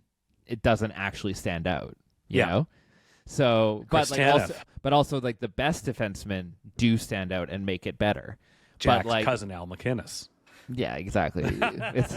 it doesn't actually stand out. You know? So but also like the best defensemen do stand out and make it better. Jack's but like, cousin Al McInnes. Yeah, exactly. It's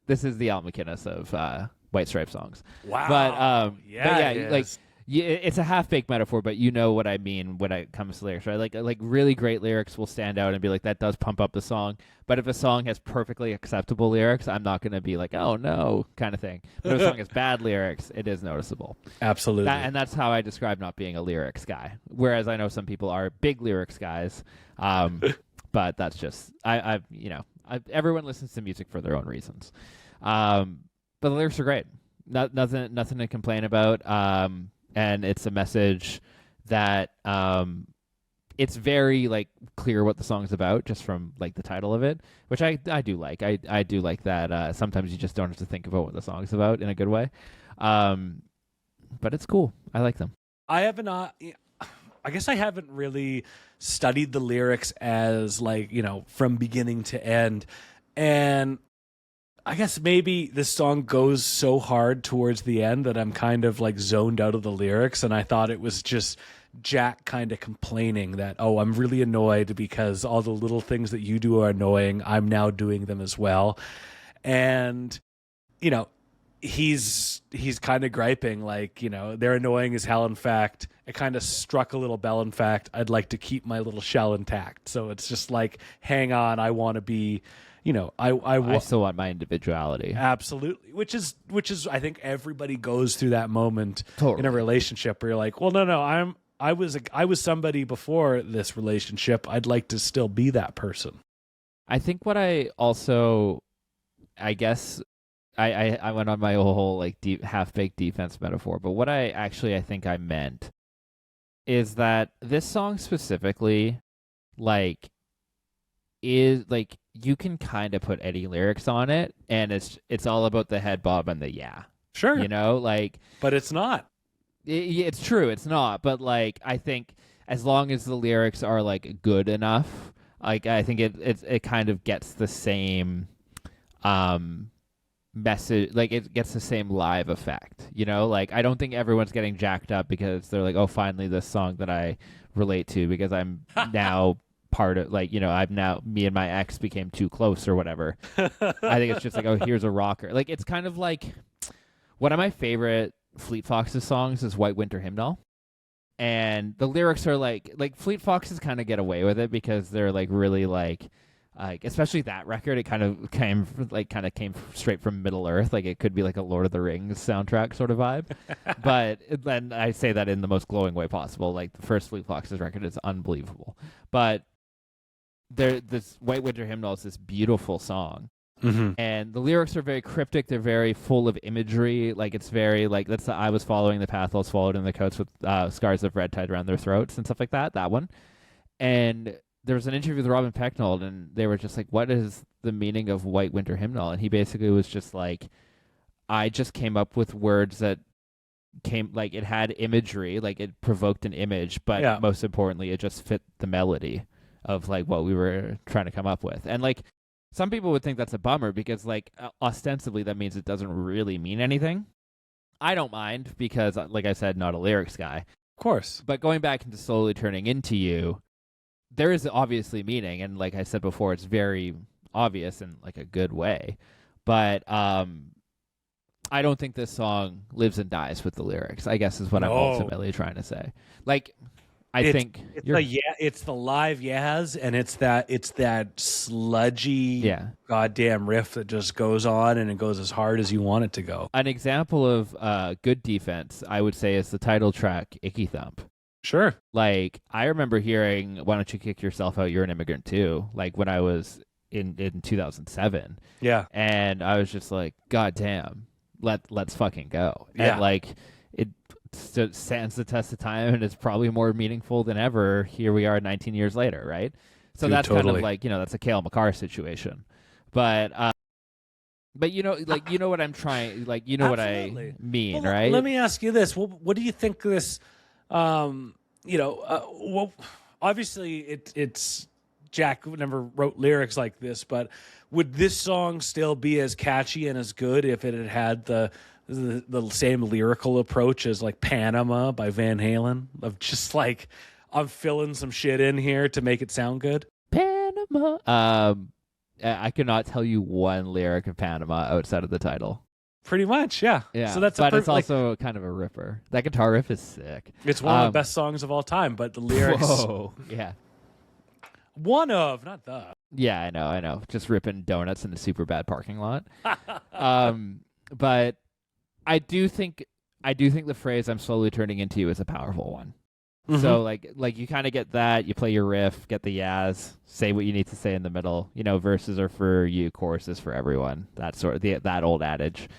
this is the Al McInnes of White Stripe songs. Wow. But yeah, like it's a half-baked metaphor, but you know what I mean when it comes to lyrics, right? Like really great lyrics will stand out and be like, that does pump up the song. But if a song has perfectly acceptable lyrics, I'm not going to be like, oh no, kind of thing. But if a song has bad lyrics, it is noticeable. Absolutely. And that's how I describe not being a lyrics guy. Whereas I know some people are big lyrics guys. But that's just everyone listens to music for their own reasons. But the lyrics are great. Nothing to complain about. And it's a message that it's very like clear what the song's about just from like the title of it, which I do like. I do like that. Sometimes you just don't have to think about what the song's about in a good way. But it's cool. I like them. I I guess I haven't really studied the lyrics as like, from beginning to end. And I guess maybe this song goes so hard towards the end that I'm kind of like zoned out of the lyrics. And I thought it was just Jack kind of complaining that, oh, I'm really annoyed because all the little things that you do are annoying. I'm now doing them as well. And, he's kind of griping like, they're annoying as hell. In fact, it kind of struck a little bell. In fact, I'd like to keep my little shell intact. So it's just like, hang on, I want to be, I still want my individuality. Absolutely. Which is I think everybody goes through that moment Totally. in a relationship where you're like, well, no, I was somebody before this relationship. I'd like to still be that person. I think what I also, I guess, I went on my whole like deep half-baked defense metaphor, but what I think I meant is that this song specifically, like, is like you can kind of put any lyrics on it, and it's all about the head bob and the yeah. Sure. Like, but it's not. It's true, it's not. But like, I think as long as the lyrics are like good enough, like I think it kind of gets the same message, like it gets the same live effect. Like I don't think everyone's getting jacked up because they're like, oh, finally this song that I relate to because I'm now part of, like, I'm now, me and my ex became too close or whatever. I think it's just like, oh, here's a rocker. Like it's kind of like one of my favorite Fleet Foxes songs is White Winter Hymnal. And the lyrics are like Fleet Foxes kind of get away with it because they're like really like especially that record, it kind of came straight from Middle Earth. Like it could be like a Lord of the Rings soundtrack sort of vibe. But then I say that in the most glowing way possible. Like the first Fleet Foxes record is unbelievable. But this White Winter Hymnal is this beautiful song. Mm-hmm. And the lyrics are very cryptic. They're very full of imagery. Like it's very like that's the I was following the path, I was swallowed in the coats with scars of red tied around their throats and stuff like that. That one. And there was an interview with Robin Pecknold, and they were just like, what is the meaning of White Winter Hymnal? And he basically was just like, I just came up with words that came, like it had imagery, like it provoked an image, but most importantly, it just fit the melody of like what we were trying to come up with. And like some people would think that's a bummer because like ostensibly that means it doesn't really mean anything. I don't mind because, like I said, not a lyrics guy. Of course. But going back into Slowly Turning Into You, there is obviously meaning, and like I said before, it's very obvious in like a good way. But I don't think this song lives and dies with the lyrics, I guess is what I'm ultimately trying to say. Like it's the live yaz, and it's that sludgy goddamn riff that just goes on and it goes as hard as you want it to go. An example of good defense, I would say, is the title track Icky Thump. Sure. Like I remember hearing Why Don't You Kick Yourself Out, You're an Immigrant Too, like when I was in 2007. Yeah. And I was just like, God damn, let's fucking go. Yeah. And like it stands the test of time, and it's probably more meaningful than ever. Here we are 19 years later, right? So that's totally. kind of like, that's a Cale McCarr situation. But like, what I'm trying, like, what I mean, well, right? Let me ask you this. What do you think this, well, obviously it's Jack never wrote lyrics like this, but would this song still be as catchy and as good if it had the same lyrical approach as like Panama by Van Halen, of just like, I'm filling some shit in here to make it sound good? Panama. I could not tell you one lyric of Panama outside of the title. Pretty much, yeah. Yeah, so that's but it's also kind of a ripper. That guitar riff is sick. It's one of the best songs of all time, but the lyrics... Whoa, yeah. One of, not the. Yeah, I know. Just ripping donuts in a super bad parking lot. But I do think the phrase "I'm slowly turning into you" is a powerful one. Mm-hmm. So like you kind of get that, you play your riff, get the yaz, say what you need to say in the middle. Verses are for you, choruses for everyone. That sort of that old adage.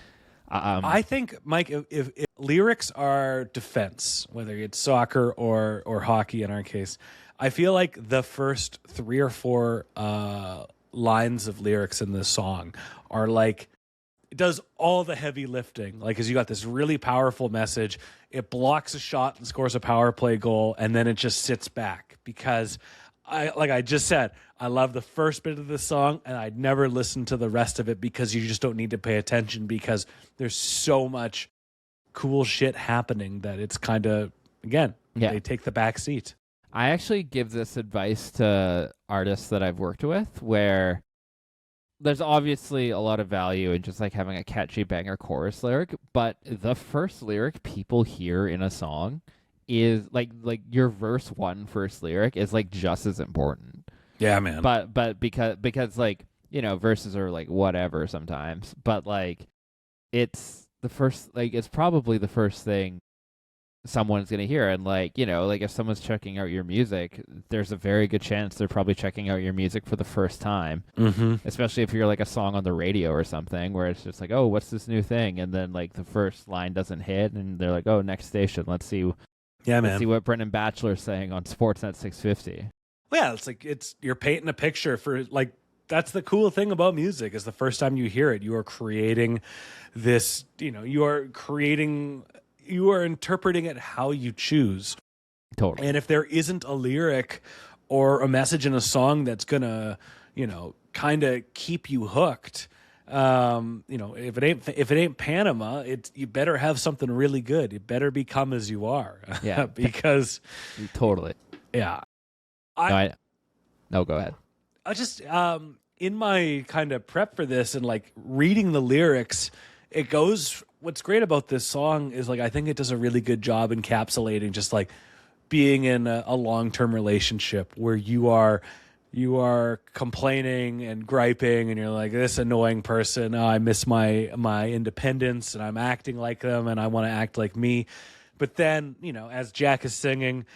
I think, Mike, if lyrics are defense, whether it's soccer or hockey in our case, I feel like the first 3 or 4 lines of lyrics in this song are like it does all the heavy lifting. Like, as you got this really powerful message, it blocks a shot and scores a power play goal, and then it just sits back because like I just said, I love the first bit of the song, and I'd never listen to the rest of it because you just don't need to pay attention because there's so much cool shit happening that it's kind of, again, they take the back seat. I actually give this advice to artists that I've worked with where there's obviously a lot of value in just like having a catchy banger chorus lyric, but the first lyric people hear in a song is like your verse 1 first lyric is like just as important. Yeah, man. But because like, you know, verses are like whatever sometimes, but like it's the first, like it's probably the first thing someone's going to hear. And like, you know, like if someone's checking out your music, there's a very good chance they're probably checking out your music for the first time. Especially if you're like a song on the radio or something where it's just like, oh, what's this new thing? And then like the first line doesn't hit and they're like, oh, next station, let's see what Brendan Batchelor's saying on Sportsnet 650. Well, yeah, it's like you're painting a picture for like, that's the cool thing about music is the first time you hear it, you are creating this, you know, you are interpreting it how you choose. Totally. And if there isn't a lyric or a message in a song that's gonna, you know, kind of keep you hooked, you know, if it ain't Panama, you better have something really good. You better become as you are. Yeah. Because totally. Yeah. No, go ahead. I just in my kind of prep for this and like reading the lyrics, what's great about this song is like I think it does a really good job encapsulating just like being in a long-term relationship where you are complaining and griping and you're like, this annoying person, oh, I miss my independence and I'm acting like them and I want to act like me. But then, you know, as Jack is singing,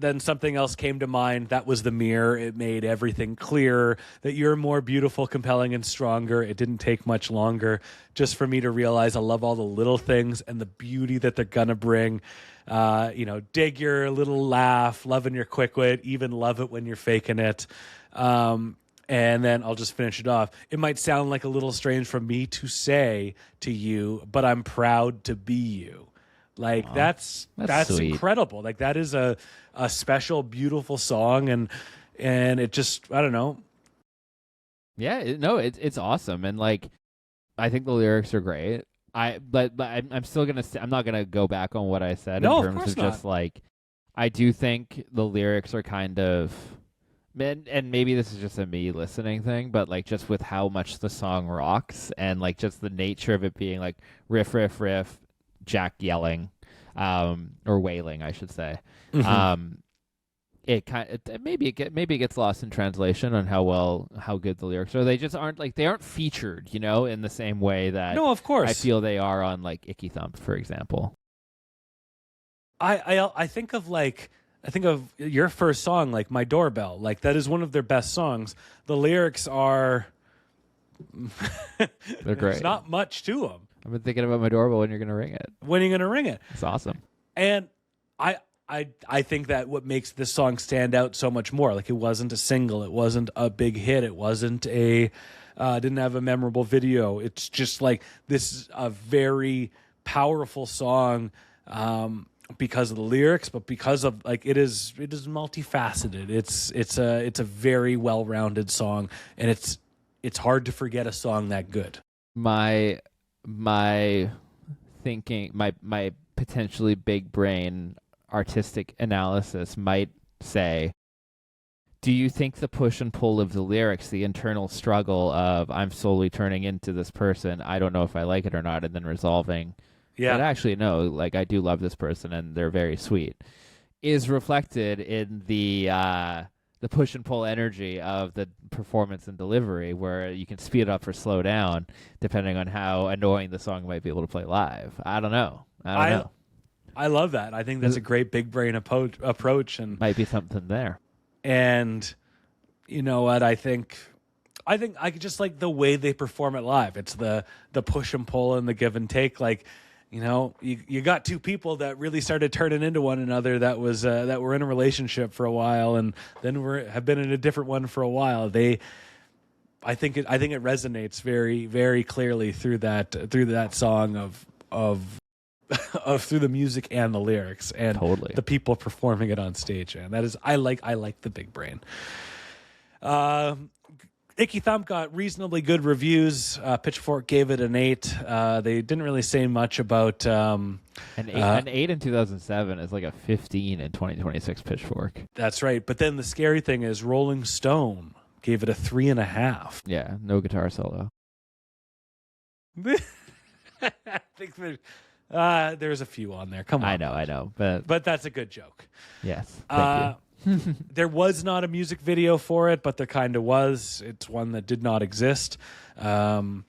then something else came to mind. That was the mirror. It made everything clearer that you're more beautiful, compelling, and stronger. It didn't take much longer just for me to realize I love all the little things and the beauty that they're going to bring. You know, dig your little laugh, loving your quick wit, even love it when you're faking it. And then I'll just finish it off. It might sound like a little strange for me to say to you, but I'm proud to be you. Like, that's sweet. incredible. Like, that is a special, beautiful song, and it just, I don't know. Yeah, it's awesome, and like, I think the lyrics are great. But I'm still gonna I'm not gonna go back on what I said in terms of just like, I do think the lyrics are kind of, and maybe this is just a me listening thing, but like just with how much the song rocks and like just the nature of it being like riff, riff, riff, Jack yelling, or wailing, I should say. Maybe it gets lost in translation on how good the lyrics are. They just aren't featured, you know, in the same way that no, of course, I feel they are on like Icky Thump, for example. I think of your first song, like My Doorbell, like that is one of their best songs. The lyrics are they're great. There's not much to them. I've been thinking about my doorbell when you're going to ring it. When you're going to ring it. It's awesome. And I think that what makes this song stand out so much more, like it wasn't a single, it wasn't a big hit, it wasn't didn't have a memorable video. It's just like, this is a very powerful song because of the lyrics, but because of like, it is multifaceted. It's a very well-rounded song, and it's hard to forget a song that good. My thinking, my potentially big brain artistic analysis might say, do you think the push and pull of the lyrics, the internal struggle of I'm slowly turning into this person, I don't know if I like it or not, and then resolving, but actually no, like I do love this person and they're very sweet, is reflected in the push and pull energy of the performance and delivery, where you can speed up or slow down depending on how annoying the song might be able to play live. I don't know. I love that. I think that's a great big brain approach, and might be something there. And you know what? I think I just like the way they perform it live. It's the push and pull and the give and take. Like, you know, you got two people that really started turning into one another that were in a relationship for a while and then have been in a different one for a while. I think it resonates very, very clearly through that song of through the music and the lyrics and Totally. the people performing it on stage. And that is, I like the Big Brain. Icky Thump got reasonably good reviews. Pitchfork gave it an 8. They didn't really say much about An 8 in 2007 is like a 15 in 2026 Pitchfork. That's right. But then the scary thing is Rolling Stone gave it a 3.5. Yeah, no guitar solo. I think there's a few on there. Come on. I know, but But that's a good joke. yes, thank you. There was not a music video for it, but there kind of was. It's one that did not exist. And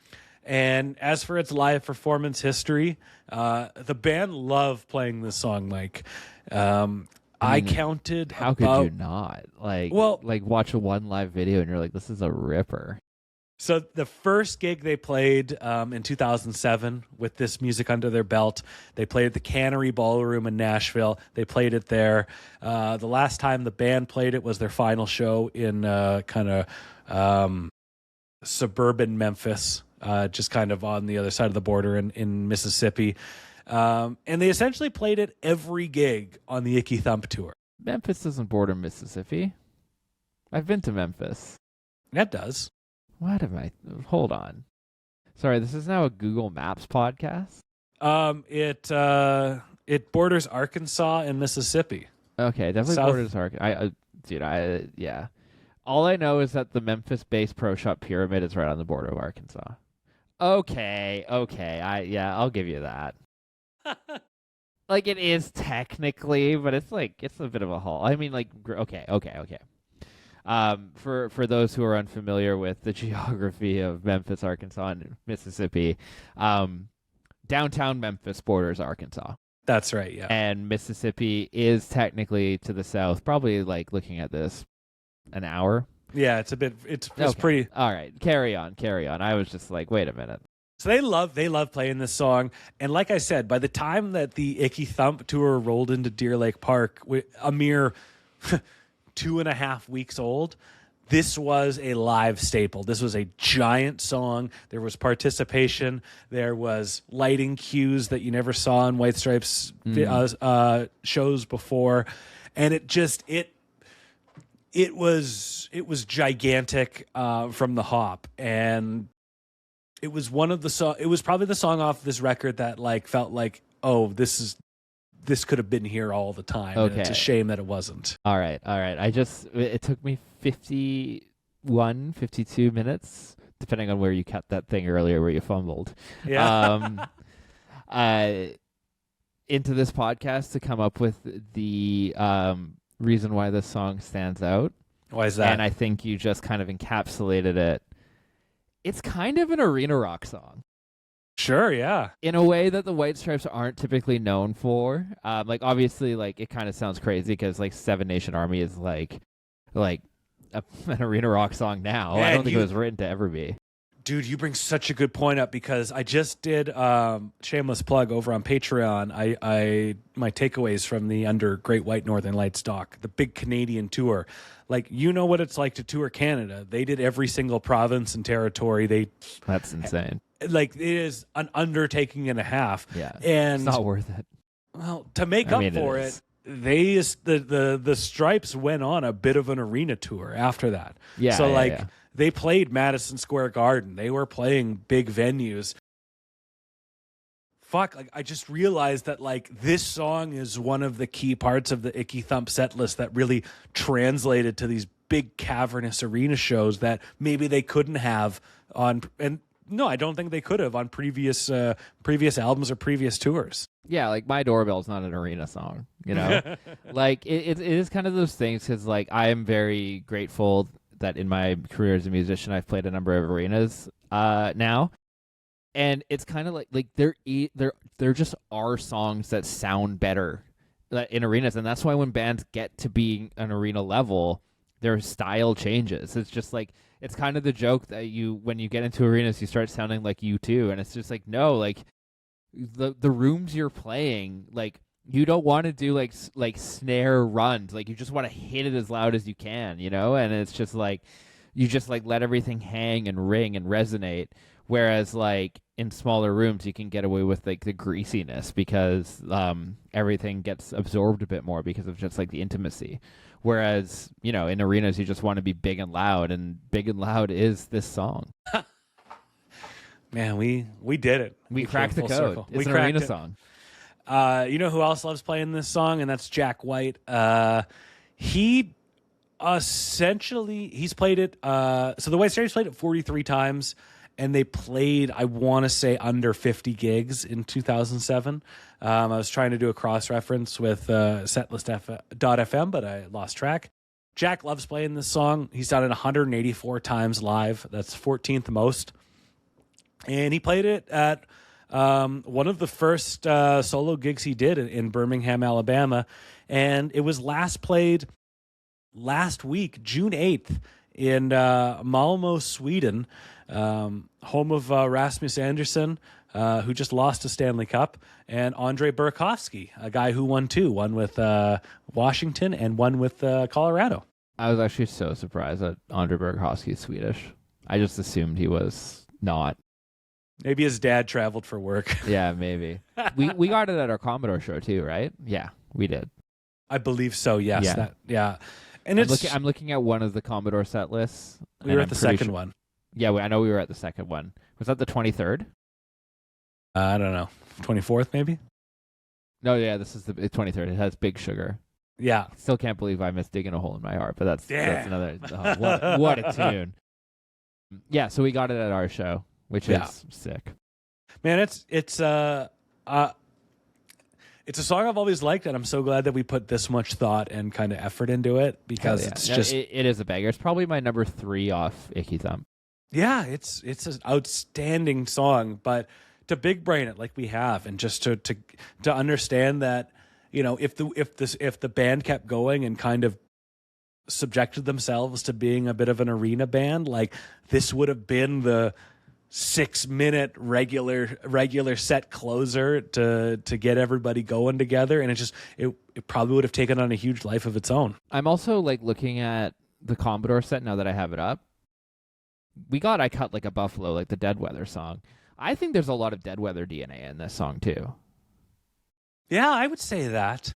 as for its live performance history, the band loved playing this song, Mike. I counted. How could you not? Like watch one live video and you're like, this is a ripper. So the first gig they played in 2007 with this music under their belt, they played at the Cannery Ballroom in Nashville. They played it there. The last time the band played it was their final show in suburban Memphis, just kind of on the other side of the border in Mississippi. And they essentially played it every gig on the Icky Thump tour. Memphis doesn't border Mississippi. I've been to Memphis. That does. What am I? Hold on. Sorry, this is now a Google Maps podcast. It borders Arkansas and Mississippi. Okay, definitely South. borders Arkansas. Yeah. All I know is that the Memphis-based Pro Shop Pyramid is right on the border of Arkansas. Okay. I'll give you that. Like, it is technically, but it's a bit of a haul. I mean, okay. For those who are unfamiliar with the geography of Memphis, Arkansas, and Mississippi, downtown Memphis borders Arkansas. That's right, yeah. And Mississippi is technically to the south, probably looking at this, an hour. Yeah, it's Okay. pretty. All right, carry on. I was just like, wait a minute. So they love playing this song, and like I said, by the time that the Icky Thump tour rolled into Deer Lake Park, a mere 2.5 weeks old, this was a live staple. This was a giant song. There was participation. There was lighting cues that you never saw in White Stripes shows before, and it was gigantic from the hop, and it was one of the it was probably the song off this record that felt like, oh, this could have been here all the time. Okay. And it's a shame that it wasn't. All right. It took me 52 minutes, depending on where you cut that thing earlier where you fumbled. Yeah. Into this podcast to come up with the reason why this song stands out. Why is that? And I think you just kind of encapsulated it. It's kind of an arena rock song. Sure, yeah. In a way that the White Stripes aren't typically known for. Obviously, it kind of sounds crazy because, Seven Nation Army is an arena rock song now. Yeah, I don't think it was written to ever be. Dude, you bring such a good point up because I just did shameless plug over on Patreon. My takeaways from the Under Great White Northern Lights doc, the big Canadian tour. You know what it's like to tour Canada. They did every single province and territory. That's insane. It is an undertaking and a half. Yeah, and it's not worth it. Well, to make up for it, the Stripes went on a bit of an arena tour after that. Yeah. So they played Madison Square Garden. They were playing big venues. Fuck, I just realized that this song is one of the key parts of the Icky Thump set list that really translated to these big cavernous arena shows that maybe they couldn't have on, and no, I don't think they could have on previous albums or previous tours. Yeah, My Doorbell's not an arena song, you know? It is kind of those things because, I am very grateful that in my career as a musician, I've played a number of arenas now. And it's kind of there just are songs that sound better in arenas. And that's why when bands get to being an arena level, their style changes. It's just it's kind of the joke that when you get into arenas, you start sounding like U2. And it's just no, the rooms you're playing, you don't want to do snare runs. You just want to hit it as loud as you can, you know? And it's just you just like let everything hang and ring and resonate. Whereas like in smaller rooms, you can get away with like the greasiness because everything gets absorbed a bit more because of just like the intimacy. Whereas, you know, in arenas, you just want to be big and loud, and big and loud is this song. Man, we did it. We cracked the came code. full circle. It's an arena song. You know who else loves playing this song? And that's Jack White. He he's played it. So the White Stripes played it 43 times, and they played, I want to say, under 50 gigs in 2007. I was trying to do a cross-reference with setlist.fm, but I lost track. Jack loves playing this song. He's done it 184 times live. That's 14th most. And he played it at one of the first solo gigs he did in Birmingham, Alabama. And it was last played last week, June 8th, in Malmo, Sweden, home of Rasmus Andersson, who just lost a Stanley Cup, and Andre Burakovsky, a guy who won two, one with Washington and one with Colorado. I was actually so surprised that Andre Burakovsky is Swedish. I just assumed he was not. Maybe his dad traveled for work. Yeah, maybe. we got it at our Commodore show too, right? Yeah, we did. I believe so, yes. Yeah. And I'm looking at one of the Commodore set lists. We were at the second one. Yeah, I know we were at the second one. Was that the 23rd? I don't know. 24th, maybe? No, yeah, this is the 23rd. It has Big Sugar. Yeah. Still can't believe I missed Digging a Hole in My Heart, but that's another. What a tune. Yeah, so we got it at our show, which is sick. Man, it's a song I've always liked, and I'm so glad that we put this much thought and kind of effort into it because it is a banger. It's probably my number 3 off Icky Thump. Yeah, it's an outstanding song, but to big brain it like we have, and just to understand that, you know, if the band kept going and kind of subjected themselves to being a bit of an arena band, like this would have been the 6-minute regular set closer to get everybody going together, and it probably would have taken on a huge life of its own. I'm also like looking at the Commodore set now that I have it up. I Cut Like a Buffalo, like the Dead Weather song. I think there's a lot of Dead Weather DNA in this song too. Yeah, I would say that.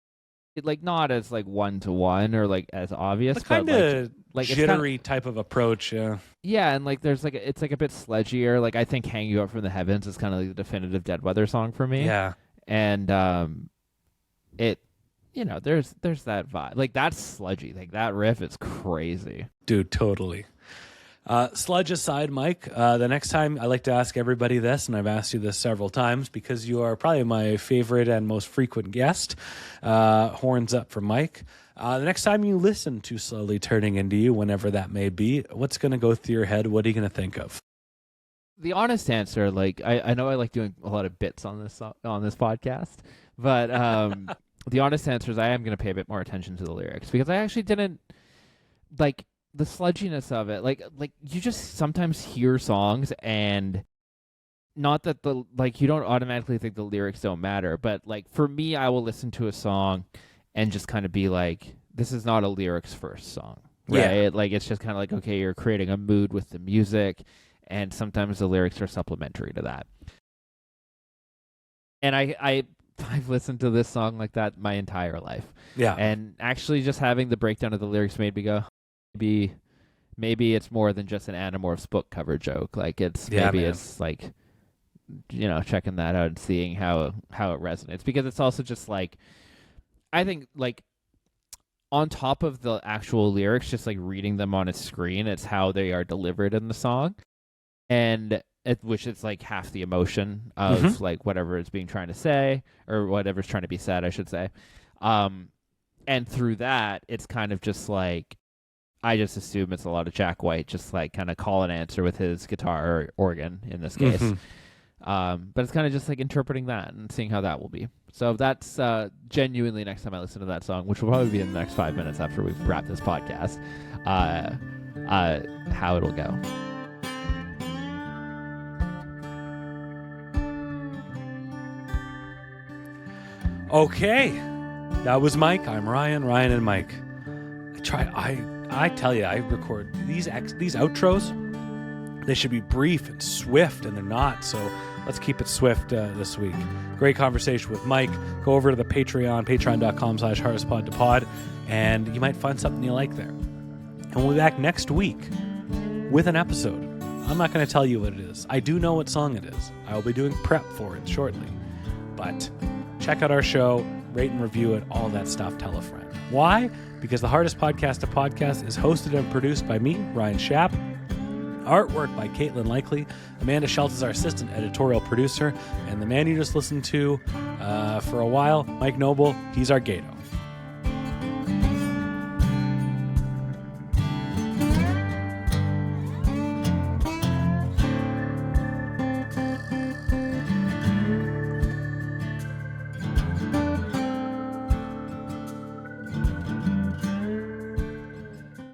It, like, not as like 1-to-1 or like as obvious, but kind of like jittery type of approach. Yeah, and like there's like it's like a bit sledgier. Like I think "Hang You Up from the Heavens" is kind of like the definitive Dead Weather song for me. Yeah, and it, you know, there's that vibe. Like that's sludgy. Like that riff is crazy, dude. Totally. Sludge aside, Mike, the next time I like to ask everybody this, and I've asked you this several times because you are probably my favorite and most frequent guest. Horns up for Mike. The next time you listen to Slowly Turning Into You, whenever that may be, what's going to go through your head? What are you going to think of? The honest answer, like I know I like doing a lot of bits on this podcast, but the honest answer is I am going to pay a bit more attention to the lyrics because I actually didn't like the sludginess of it. Like you just sometimes hear songs and not that you don't automatically think the lyrics don't matter, but like for me, I will listen to a song and just kind of be like, this is not a lyrics first song, right? Yeah. Like it's just kind of like, okay, you're creating a mood with the music, and sometimes the lyrics are supplementary to that. And I've listened to this song like that my entire life. Yeah. And actually just having the breakdown of the lyrics made me go, maybe it's more than just an Animorphs book cover joke. Like it's like, you know, checking that out and seeing how it resonates, because it's also just like, I think like on top of the actual lyrics, just like reading them on a screen, it's how they are delivered in the song, and which is like half the emotion of like whatever it's being trying to say, or whatever's trying to be said, I should say. And through that, it's kind of just like, I just assume it's a lot of Jack White, just like kind of call and answer with his guitar or organ in this case. But it's kind of just like interpreting that and seeing how that will be. So that's genuinely next time I listen to that song, which will probably be in the next 5 minutes after we wrap this podcast, how it'll go. Okay. That was Mike. I'm Ryan. Ryan and Mike. I tell you, I record these outros. They should be brief and swift, and they're not. So let's keep it swift this week. Great conversation with Mike. Go over to the Patreon, patreon.com/hardestpod2pod, and you might find something you like there. And we'll be back next week with an episode. I'm not going to tell you what it is. I do know what song it is. I will be doing prep for it shortly. But check out our show, rate and review it, all that stuff. Tell a friend. Why? Because the Hardest Podcast to Podcast is hosted and produced by me, Ryan Schaap. Artwork by Catlin Likely. Amanda Schultz is our assistant editorial producer. And the man you just listened to for a while, Mike Noble, he's our Gato.